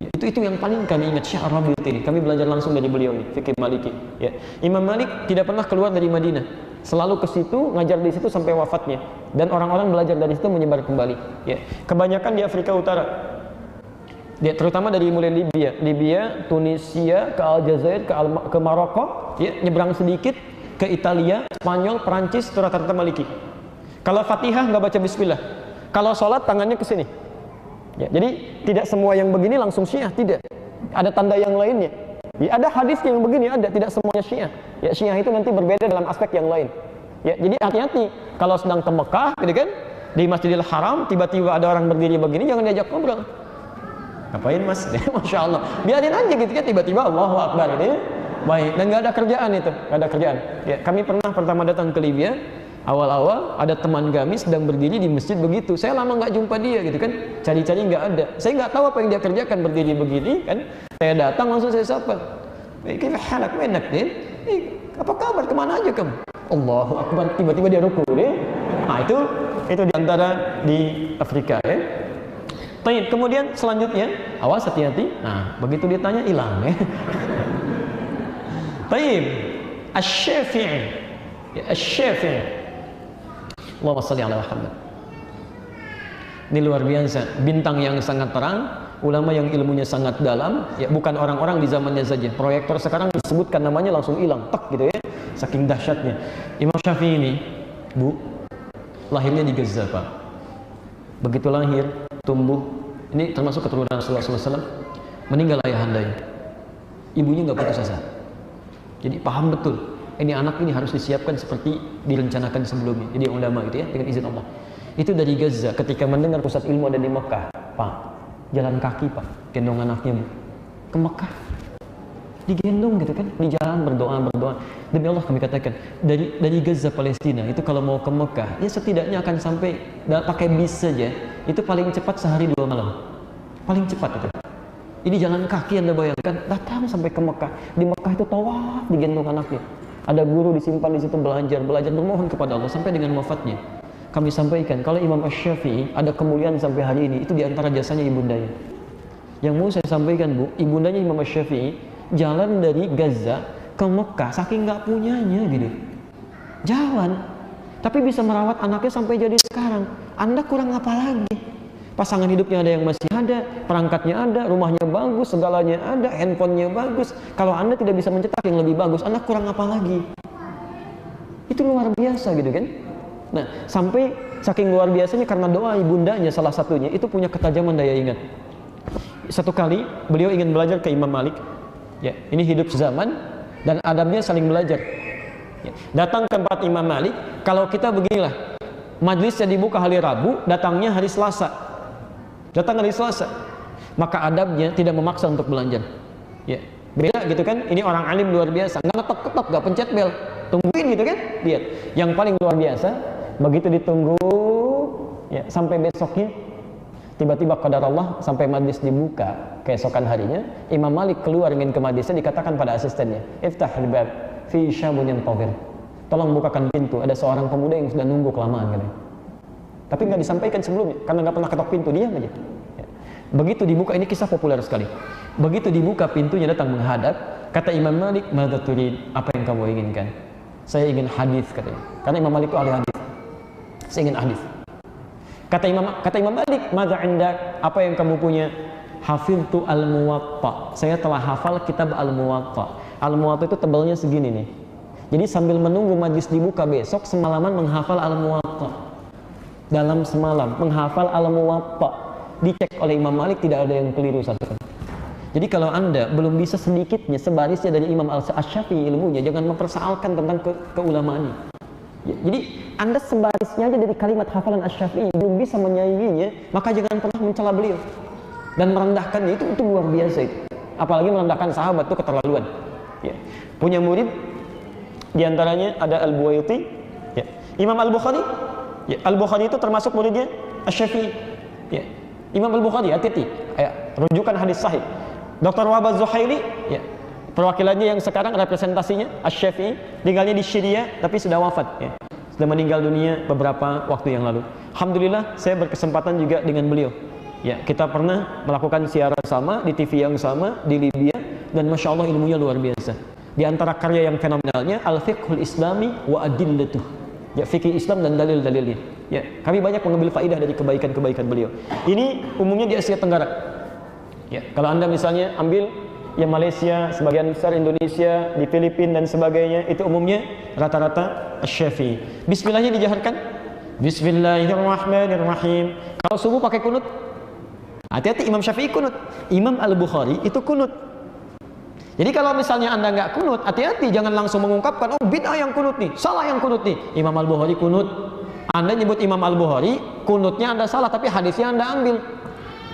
Ya, itu yang paling kami ingat, Syekh Ar-Rabiti ini. Kami belajar langsung dari beliau ini, fikih Maliki. Ya. Imam Malik tidak pernah keluar dari Madinah. Selalu ke situ, ngajar di situ sampai wafatnya. Dan orang-orang belajar dari situ menyebar kembali. Ya. Kebanyakan di Afrika Utara. Ya, terutama dari mulai Libya, Tunisia, ke Aljazair, ke Maroko, ya, nyebrang sedikit ke Italia, Spanyol, Perancis, itu rata-rata Maliki. Kalau Fatihah nggak baca Bismillah. Kalau sholat tangannya ke sini. Ya, jadi tidak semua yang begini langsung Syiah, tidak. Ada tanda yang lainnya. Ya, ada hadis yang begini, ada, tidak semuanya Syiah. Ya, Syiah itu nanti berbeda dalam aspek yang lain. Ya, jadi hati-hati kalau sedang ke Mekah, gitu kan, di Masjidil Haram tiba-tiba ada orang berdiri begini, jangan diajak ngobrol. Ngapain mas? Masya Allah, biarin aja gitu kan, tiba-tiba Allahu Akbar ini. Baik, dan nggak ada kerjaan itu, nggak ada kerjaan. Ya, kami pernah pertama datang ke Libya, awal-awal ada teman kami sedang berdiri di masjid begitu. Saya lama nggak jumpa dia gitu kan, cari-cari nggak ada. Saya nggak tahu apa yang dia kerjakan berdiri begini kan. Saya datang langsung saya sapa. Kita halak menak deh. Apa kabar? Kemana aja kamu? Allahu Akbar, tiba-tiba dia ruku deh. Nah itu diantara di Afrika ya. Baik, kemudian selanjutnya, awas hati-hati. Nah, begitu ditanya hilang ya. Baik, Asy-Syafi'i. Ya, Asy-Syafi'i. Allahumma shalli ala Muhammad. Ini luar biasa, bintang yang sangat terang, ulama yang ilmunya sangat dalam, ya bukan orang-orang di zamannya saja. Proyektor sekarang disebutkan namanya langsung hilang, tek gitu ya. Saking dahsyatnya. Imam Syafi'i ini, Bu, lahirnya di Gaza, Pak. Begitu lahir, tumbuh, ini termasuk keturunan Rasulullah SAW, meninggal ayahandanya. Ibunya nggak putus asa. Jadi paham betul, ini anak ini harus disiapkan seperti direncanakan sebelumnya. Jadi ulama gitu ya, dengan izin Allah. Itu dari Gaza, ketika mendengar pusat ilmu ada di Mekah, Pak, jalan kaki Pak, gendong anaknya Bu, ke Mekah. Digendong gitu kan, di jalan berdoa. Demi Allah kami katakan, dari Gaza Palestina itu kalau mau ke Mekah, ya setidaknya akan sampai pakai bis saja, itu paling cepat sehari 2 malam, paling cepat itu. Ini jalan kaki Anda bayangkan, datang sampai ke Mekah. Di Mekah itu tawaf, digendong anaknya. Ada guru disimpan di situ belajar bermohon kepada Allah sampai dengan wafatnya. Kami sampaikan, kalau Imam Asy-Syafi'i ada kemuliaan sampai hari ini, itu diantara jasanya ibundanya. Yang mau saya sampaikan Bu, ibundanya Imam Asy-Syafi'i jalan dari Gaza ke Mekah saking nggak punyanya gitu, jalan, tapi bisa merawat anaknya sampai jadi sekarang. Anda kurang apa lagi? Pasangan hidupnya ada yang masih ada, perangkatnya ada, rumahnya bagus, segalanya ada, handphonenya bagus. Kalau Anda tidak bisa mencetak yang lebih bagus, Anda kurang apa lagi? Itu luar biasa gitu kan. Nah, sampai saking luar biasanya karena doa ibundanya salah satunya itu punya ketajaman daya ingat. Satu kali beliau ingin belajar ke Imam Malik. Ya, ini hidup zaman dan adabnya saling belajar. Ya, datang ke tempat Imam Malik, kalau kita beginilah, majlisnya dibuka hari Rabu, datangnya hari Selasa. Datang hari Selasa. Maka adabnya tidak memaksa untuk belajar. Ya, beda gitu kan? Ini orang alim luar biasa, nggak ketok-ketok, nggak pencet bel, tungguin gitu kan? Lihat, yang paling luar biasa, begitu ditunggu, ya sampai besoknya, tiba-tiba qadar Allah sampai majlis dibuka keesokan harinya, Imam Malik keluar ingin ke majlisnya, dikatakan pada asistennya, iftahil bab fi syabun yantazir, tolong bukakan pintu, ada seorang pemuda yang sudah nunggu kelamaan katanya. Tapi nggak disampaikan sebelumnya karena nggak pernah ketok pintu, diam aja. Ya. Begitu dibuka, ini kisah populer sekali, begitu dibuka pintunya datang menghadap, kata Imam Malik, madza turid, apa yang kamu inginkan? Saya ingin hadis katanya, karena Imam Malik itu ahli hadis. Saya ingin hadis. Kata Imam Malik, madza indak, apa yang kamu punya? Hafidtu al-Muwatta, saya telah hafal kitab al-Muwatta. Al-Muwatta itu tebalnya segini nih. Jadi sambil menunggu majlis dibuka besok, semalaman menghafal al-Muwatta. Dalam semalam menghafal al-Muwatta. Dicek oleh Imam Malik, tidak ada yang keliru satu. Jadi kalau Anda belum bisa sedikitnya sebarisnya dari Imam Asy-Syafi'i ilmunya, jangan mempersoalkan tentang keulamaannya. Ya, jadi Anda sebarisnya aja dari kalimat hafalan Asy-Syafi'i belum bisa menyainginya, maka jangan pernah mencela beliau dan merendahkannya. Itu luar biasa itu. Apalagi merendahkan sahabat, itu keterlaluan. Ya. Punya murid diantaranya ada Al-Buwaiti, ya. Imam Al-Bukhari, ya. Al-Bukhari itu termasuk muridnya Asy-Syafi'i, ya. Imam Al-Bukhari, hati-hati, ya. Rujukan hadis sahih. Dr. Wahab Az-Zuhaili, ya. Perwakilannya yang sekarang representasinya Asy-Syafi'i, tinggalnya di Syria tapi sudah wafat, ya. Sudah meninggal dunia beberapa waktu yang lalu. Alhamdulillah saya berkesempatan juga dengan beliau. Ya, kita pernah melakukan siaran sama di TV yang sama di Libya, dan masya Allah ilmunya luar biasa. Di antara karya yang fenomenalnya Al-Fiqhul Islami wa Adillatuh, ya, fikih Islam dan dalil-dalilnya. Ya, kami banyak mengambil faidah dari kebaikan-kebaikan beliau. Ini umumnya di Asia Tenggara. Ya, kalau Anda misalnya ambil ya Malaysia, sebagian besar Indonesia, di Filipina dan sebagainya, itu umumnya rata-rata Asy-Syafi'i. Bismillahnya dijaharkan. Bismillahirrahmanirrahim. Kalau subuh pakai kunut. Hati-hati, Imam Syafi'i kunut. Imam Al-Bukhari itu kunut. Jadi kalau misalnya Anda nggak kunut, hati-hati, jangan langsung mengungkapkan, oh bid'ah yang kunut nih, salah yang kunut nih. Imam Al-Bukhari kunut. Anda nyebut Imam Al-Bukhari, kunutnya Anda salah, tapi hadisnya Anda ambil.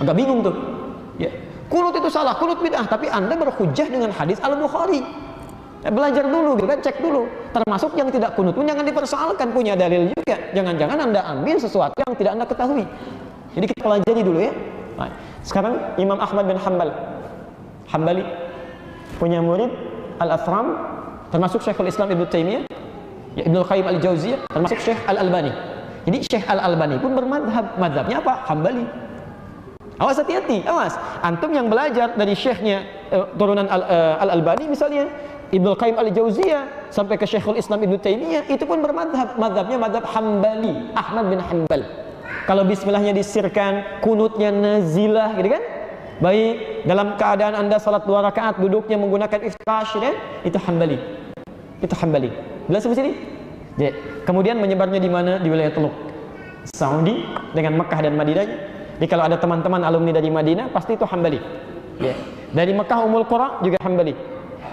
Agak bingung tuh. Ya. Kunut itu salah, kunut bid'ah, tapi Anda berhujjah dengan hadis Al-Bukhari. Ya, belajar dulu, gitu kan, cek dulu. Termasuk yang tidak kunut pun jangan dipersoalkan, punya dalil juga. Jangan-jangan Anda ambil sesuatu yang tidak Anda ketahui. Jadi kita pelajari dulu ya. Nah, sekarang Imam Ahmad bin Hambali punya murid Al-Athram, termasuk Syekhul Islam Ibnu Taimiyah, ya, Ibnu Qayyim Al-Jauziyah, termasuk Syekh Al-Albani. Jadi Syekh Al-Albani pun bermadhab, madhabnya apa? Hambali. Awas, hati-hati, awas. Antum yang belajar dari syekhnya turunan Al-Albani misalnya, Ibnu Qayyim Al-Jauziyah sampai ke Syekhul Islam Ibnu Taimiyah, itu pun bermadhab, madhabnya madhab Hambali, Ahmad bin Hanbal. Kalau bismillahnya disirkan, kunutnya nazilah, gitu kan? Baik, dalam keadaan Anda salat 2 rakaat, duduknya menggunakan iftash, kan? Itu Hambali. Itu Hambali. Jelas sampai sini? Ya. Kemudian menyebarnya di mana? Di wilayah Teluk Saudi dengan Mekah dan Madinah. Jadi kalau ada teman-teman alumni dari Madinah, pasti itu Hambali. Ya. Dari Mekah Ummul Qura juga Hambali.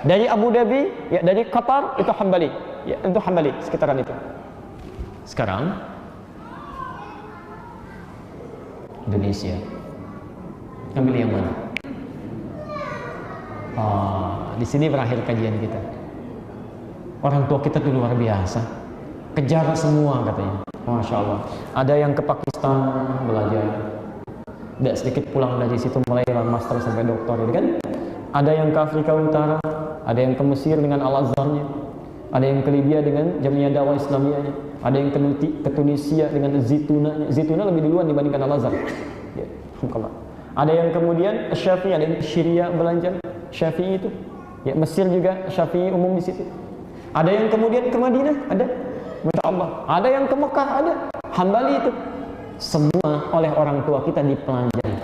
Dari Abu Dhabi, ya, dari Qatar itu Hambali. Ya, itu Hambali sekitaran itu. Sekarang Indonesia, ambil yang mana? Di sini berakhir kajian kita. Orang tua kita tuh luar biasa, kejar semua katanya. Masya Allah. Ada yang ke Pakistan belajar, tidak sedikit pulang dari situ mulai master sampai doktor, kan? Ada yang ke Afrika Utara, ada yang ke Mesir dengan Al-Azharnya, ada yang ke Libya dengan Jamiah Dakwah Islamiyahnya, ada yang ke Tunisia dengan Zitunanya. Zituna lebih duluan dibandingkan Al-Azhar. Ya, ada yang kemudian Syafi'i, ada yang ke Syria belajar Syafi'i itu. Ya, Mesir juga Syafi'i umum di situ. Ada yang kemudian ke Madinah, ada. Masya Allah. Ada yang ke Mekah, ada. Hambali itu. semua oleh orang tua kita dipelajari,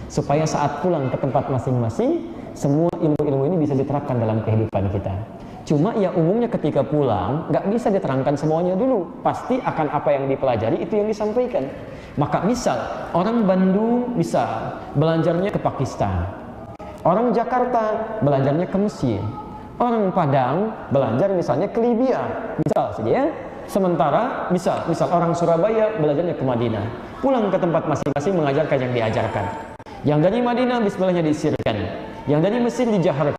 supaya saat pulang ke tempat masing-masing, semua ilmu-ilmu ini bisa diterapkan dalam kehidupan kita. Cuma ya umumnya ketika pulang, nggak bisa diterangkan semuanya dulu. Pasti akan apa yang dipelajari itu yang disampaikan. Maka misal, orang Bandung bisa belajarnya ke Pakistan. Orang Jakarta belajarnya ke Mesir. Orang Padang belajar misalnya ke Libya. Misal saja ya. Sementara misal orang Surabaya belajarnya ke Madinah. Pulang ke tempat masing-masing mengajarkan yang diajarkan. Yang dari Madinah bismillahnya disirkan. Yang dari Mesir dijaharkan.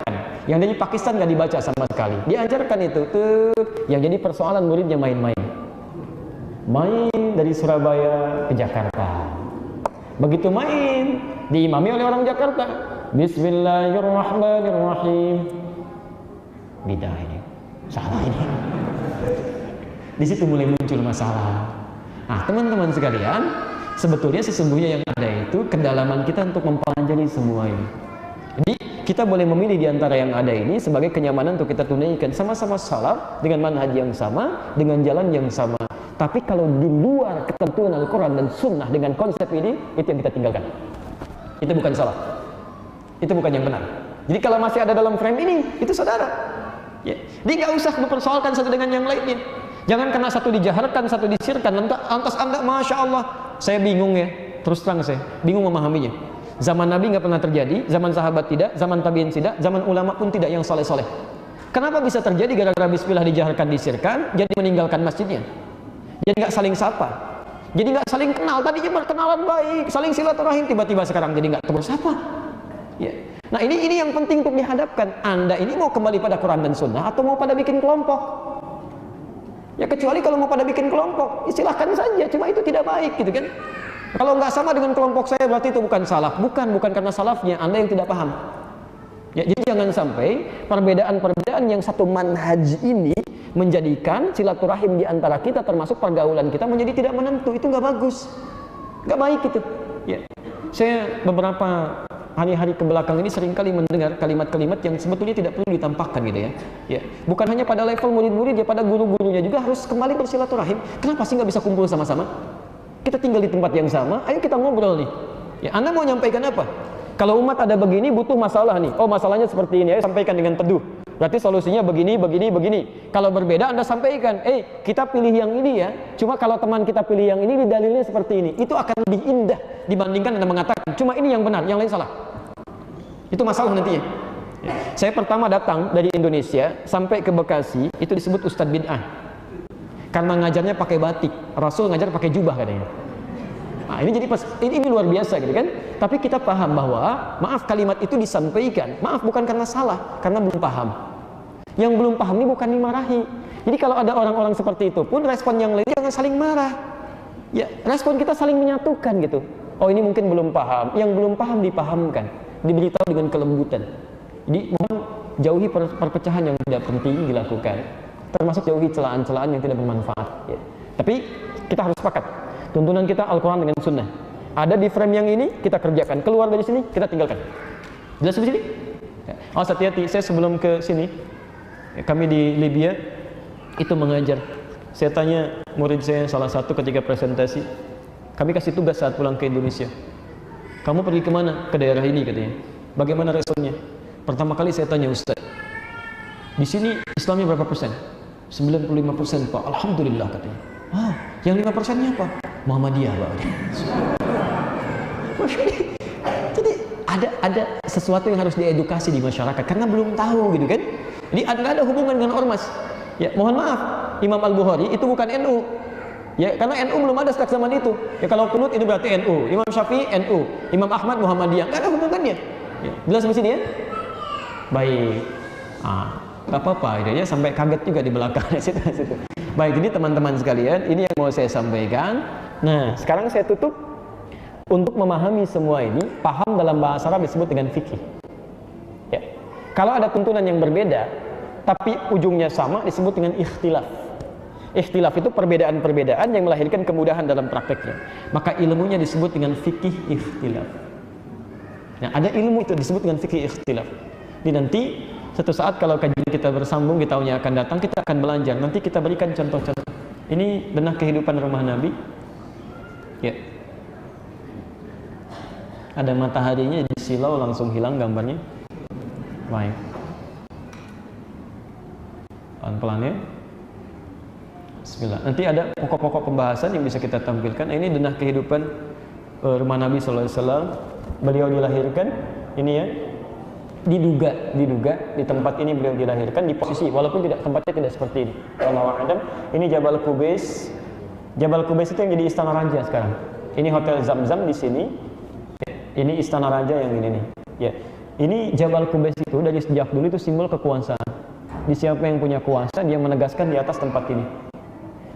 Yang dari Pakistan nggak dibaca sama sekali. Diajarkan itu tuh. Yang jadi persoalan muridnya main-main. Main dari Surabaya ke Jakarta. Begitu main, diimami oleh orang Jakarta. Bismillahirrahmanirrahim. Bidah ini. Salah ini. Di situ mulai muncul masalah. Nah, teman-teman sekalian, sebetulnya sesungguhnya yang ada itu kedalaman kita untuk mempelajari semua ini. Jadi kita boleh memilih di antara yang ada ini sebagai kenyamanan untuk kita tunaikan sama-sama salaf dengan manhaj yang sama, dengan jalan yang sama. Tapi kalau di luar ketentuan Al-Quran dan Sunnah dengan konsep ini, itu yang kita tinggalkan. Itu bukan salah. Itu bukan yang benar. Jadi kalau masih ada dalam frame ini, itu saudara. Ya. Dia nggak usah mempersoalkan satu dengan yang lainnya. Jangan karena satu dijaharkan, satu disirkan. Lantas Anda, Masya Allah, saya bingung ya. Terus terang saya bingung memahaminya. Zaman Nabi nggak pernah terjadi, zaman sahabat tidak, zaman tabiin tidak, zaman ulama pun tidak yang soleh-soleh. Kenapa bisa terjadi gara-gara bismillah dijaharkan, disirkan, jadi meninggalkan masjidnya? Jadi nggak saling sapa, jadi nggak saling kenal. Tadinya berkenalan baik, saling silaturahim, tiba-tiba sekarang jadi nggak tegur sapa. Ya. Nah ini yang penting untuk dihadapkan. Anda ini mau kembali pada Quran dan Sunnah atau mau pada bikin kelompok? Ya kecuali kalau mau pada bikin kelompok, silahkan saja. Cuma itu tidak baik, gitu kan? Kalau nggak sama dengan kelompok saya berarti itu bukan salaf. Bukan karena salafnya, Anda yang tidak paham. Ya, jadi jangan sampai perbedaan-perbedaan yang satu manhaj ini menjadikan silaturahim di antara kita, termasuk pergaulan kita menjadi tidak menentu. Itu nggak bagus, nggak baik itu. Ya. Saya beberapa hari-hari kebelakang ini seringkali mendengar kalimat-kalimat yang sebetulnya tidak perlu ditampakkan gitu ya. Ya. Bukan hanya pada level murid-murid, ya pada guru-gurunya juga harus kembali bersilaturahim. Kenapa sih nggak bisa kumpul sama-sama? Kita tinggal di tempat yang sama, ayo kita ngobrol nih. Ya, Anda mau nyampaikan apa? Kalau umat ada begini, butuh masalah nih. Oh, masalahnya seperti ini, ayo sampaikan dengan teduh. Berarti solusinya begini. Kalau berbeda Anda sampaikan, kita pilih yang ini ya. Cuma kalau teman kita pilih yang ini, dalilnya seperti ini. Itu akan lebih indah dibandingkan Anda mengatakan, cuma ini yang benar, yang lain salah. Itu masalah nantinya. Saya pertama datang dari Indonesia sampai ke Bekasi, itu disebut Ustadz Bid'ah. Karena ngajarnya pakai batik, Rasul ngajar pakai jubah katanya. Nah, ini jadi ini luar biasa gitu kan. Tapi kita paham bahwa maaf kalimat itu disampaikan, maaf bukan karena salah, karena belum paham. Yang belum paham ini bukan dimarahi. Jadi kalau ada orang-orang seperti itu pun respon yang lain jangan saling marah. Ya, respon kita saling menyatukan gitu. Oh, ini mungkin belum paham, yang belum paham dipahamkan, diberitahu dengan kelembutan. Jadi mohon jauhi perpecahan yang tidak penting dilakukan, termasuk jauhi celaan-celaan yang tidak bermanfaat ya. Tapi kita harus sepakat, tuntunan kita Al-Quran dengan Sunnah. Ada di frame yang ini, kita kerjakan. Keluar dari sini, kita tinggalkan. Jelas di sini? Oh, hati-hati, saya sebelum ke sini, kami di Libya itu mengajar. Saya tanya murid saya salah satu ketika presentasi, kami kasih tugas saat pulang ke Indonesia. Kamu pergi kemana? Ke daerah ini katanya. Bagaimana responnya? Pertama kali saya tanya, Ustaz, di sini Islamnya berapa persen? 95% Pak. Alhamdulillah katanya. Ah, yang 5%-nya apa? Muhammadiyah Pak. Jadi ada sesuatu yang harus diedukasi di masyarakat karena belum tahu gitu kan. Jadi ada hubungan dengan ormas. Ya, mohon maaf, Imam Al-Bukhari itu bukan NU. Ya, karena NU belum ada sejak zaman itu. Ya, kalau kunut ini berarti NU. Imam Syafi'i NU, Imam Ahmad Muhammadiyah. Enggak ada hubungannya. Ya, jelas di sini ya? Baik. Enggak apa-apa, ya, sampai kaget juga di belakang situ. Baik, jadi teman-teman sekalian, ini yang mau saya sampaikan. Nah, sekarang saya tutup. Untuk memahami semua ini, paham dalam bahasa Arab disebut dengan fikih. Ya. Kalau ada tuntunan yang berbeda, tapi ujungnya sama, disebut dengan ikhtilaf. Ikhtilaf itu perbedaan-perbedaan yang melahirkan kemudahan dalam prakteknya. Maka ilmunya disebut dengan fikih ikhtilaf. Nah, ada ilmu itu disebut dengan fikih ikhtilaf. Jadi nanti suatu saat kalau kajian kita bersambung di tahun yang akan datang, kita akan belajar. Nanti kita berikan contoh-contoh. Ini benar kehidupan rumah Nabi. Ya. Ada mataharinya di silau langsung hilang gambarnya. Baik. Pelan-pelan ya. Bismillah. Nanti ada pokok-pokok pembahasan yang bisa kita tampilkan. Ini denah kehidupan rumah Nabi SAW. Beliau dilahirkan. Ini ya. Diduga di tempat ini beliau dilahirkan di posisi walaupun tempatnya tidak seperti ini. Wallahu a'lam. Ini Jabal Qubais. Jabal Qubais itu yang jadi istana raja sekarang. Ini Hotel Zamzam di sini. Ini istana raja yang ini nih. Ya. Ini Jabal Qubais itu dari sejak dulu itu simbol kekuasaan. Di siapa yang punya kuasa dia menegaskan di atas tempat ini.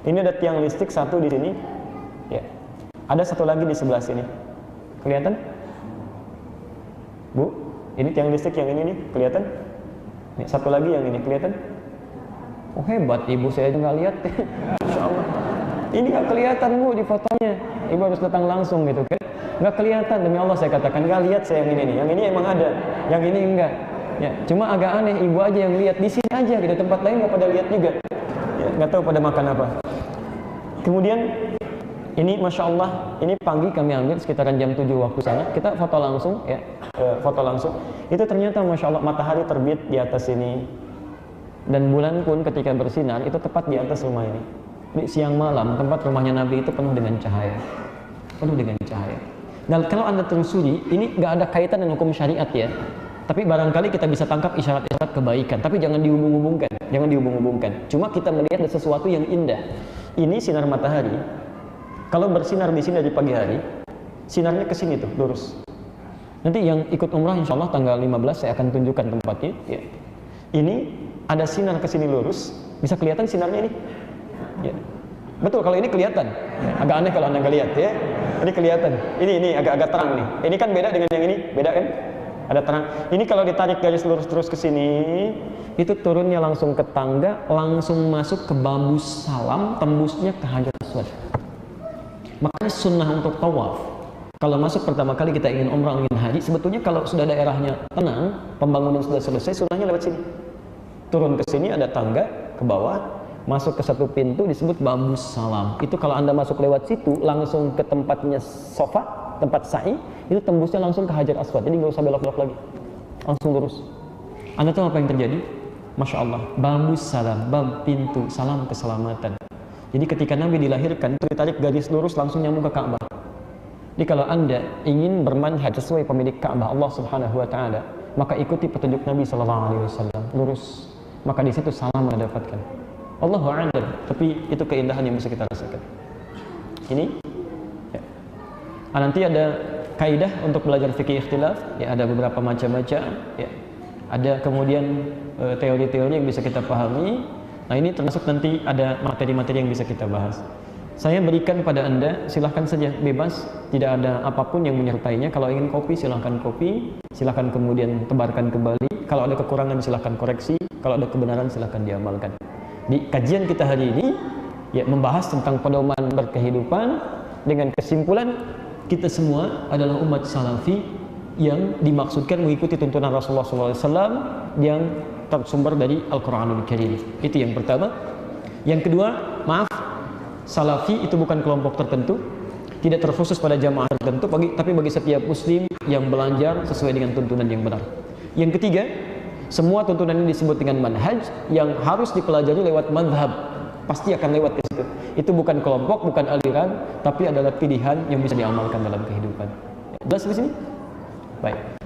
Ini ada tiang listrik satu di sini. Ya. Ada satu lagi di sebelah sini. Kelihatan? Bu? Ini tiang listrik yang ini nih, kelihatan? Nih, satu lagi yang ini, kelihatan? Oh hebat, ibu saya nggak lihat. Insya Allah. Ini nggak kelihatan bu di fotonya. Ibu harus datang langsung gitu kan? Nggak kelihatan, demi Allah saya katakan nggak lihat saya yang ini nih. Yang ini emang ada, yang ini enggak. Ya, cuma agak aneh, ibu aja yang lihat di sini aja, di tempat lain nggak pada lihat juga. Ya, nggak tahu pada makan apa. Kemudian ini Masya Allah, ini pagi kami ambil sekitaran jam 7 waktu sana. Kita foto langsung ya, foto langsung. Itu ternyata Masya Allah matahari terbit di atas sini. Dan bulan pun ketika bersinar itu tepat di atas rumah ini. Di siang malam tempat rumahnya Nabi itu penuh dengan cahaya. Penuh dengan cahaya. Dan kalau Anda telusuri, ini nggak ada kaitan dengan hukum syariat ya. Tapi barangkali kita bisa tangkap isyarat-isyarat kebaikan. Tapi jangan dihubung-hubungkan. Jangan dihubung-hubungkan. Cuma kita melihat ada sesuatu yang indah. Ini sinar matahari. Kalau bersinar di sini dari pagi hari, sinarnya ke sini tuh, lurus. Nanti yang ikut umrah insya Allah tanggal 15 saya akan tunjukkan tempatnya. Ya. Ini ada sinar ke sini lurus, bisa kelihatan sinarnya ini. Ya. Betul, kalau ini kelihatan. Ya. Agak aneh kalau Anda nggak lihat ya. Ini kelihatan. Ini agak-agak terang nih. Ini kan beda dengan yang ini, beda kan? Ada terang. Ini kalau ditarik garis lurus terus ke sini, itu turunnya langsung ke tangga, langsung masuk ke bambus salam, tembusnya ke Hajar Aswad. Makanya sunnah untuk tawaf, kalau masuk pertama kali kita ingin umrah, ingin haji, sebetulnya kalau sudah daerahnya tenang, pembangunan sudah selesai, sunnahnya lewat sini. Turun ke sini ada tangga ke bawah, masuk ke satu pintu disebut bambus salam. Itu kalau Anda masuk lewat situ, langsung ke tempatnya sofa, tempat sa'i, itu tembusnya langsung ke Hajar Aswad. Jadi nggak usah belok-belok lagi, langsung lurus. Anda tahu apa yang terjadi? Masya Allah, bambus salam, pintu salam keselamatan. Jadi ketika Nabi dilahirkan, ditarik garis lurus langsung nyambung ke Ka'bah. Jadi kalau Anda ingin bermanhaj sesuai pemilik Ka'bah Allah Subhanahu wa taala, maka ikuti petunjuk Nabi sallallahu alaihi wasallam, lurus. Maka di situ salam Anda dapatkan. Allahu a'lam, tapi itu keindahan yang bisa kita rasakan. Ini ya. Nanti ada kaidah untuk belajar fikih ikhtilaf, ya ada beberapa macam-macam, ya. Ada kemudian teori-teori yang bisa kita pahami. Nah ini termasuk nanti ada materi-materi yang bisa kita bahas. Saya berikan pada Anda, silahkan saja bebas, tidak ada apapun yang menyertainya. Kalau ingin kopi silahkan kopi, silahkan kemudian tebarkan kembali. Kalau ada kekurangan silahkan koreksi, kalau ada kebenaran silahkan diamalkan. Di kajian kita hari ini ya membahas tentang pedoman berkehidupan dengan kesimpulan kita semua adalah umat salafi yang dimaksudkan mengikuti tuntunan Rasulullah SAW yang tersumber dari Al-Quranul Karim. Itu yang pertama. Yang kedua, maaf, salafi itu bukan kelompok tertentu, tidak terkhusus pada jamaah tertentu, tapi bagi setiap muslim yang belajar sesuai dengan tuntunan yang benar. Yang ketiga, semua tuntunan ini disebut dengan manhaj yang harus dipelajari lewat madhab, pasti akan lewat ke situ. Itu bukan kelompok, bukan aliran, tapi adalah pilihan yang bisa diamalkan dalam kehidupan. Jelas di sini? Baik.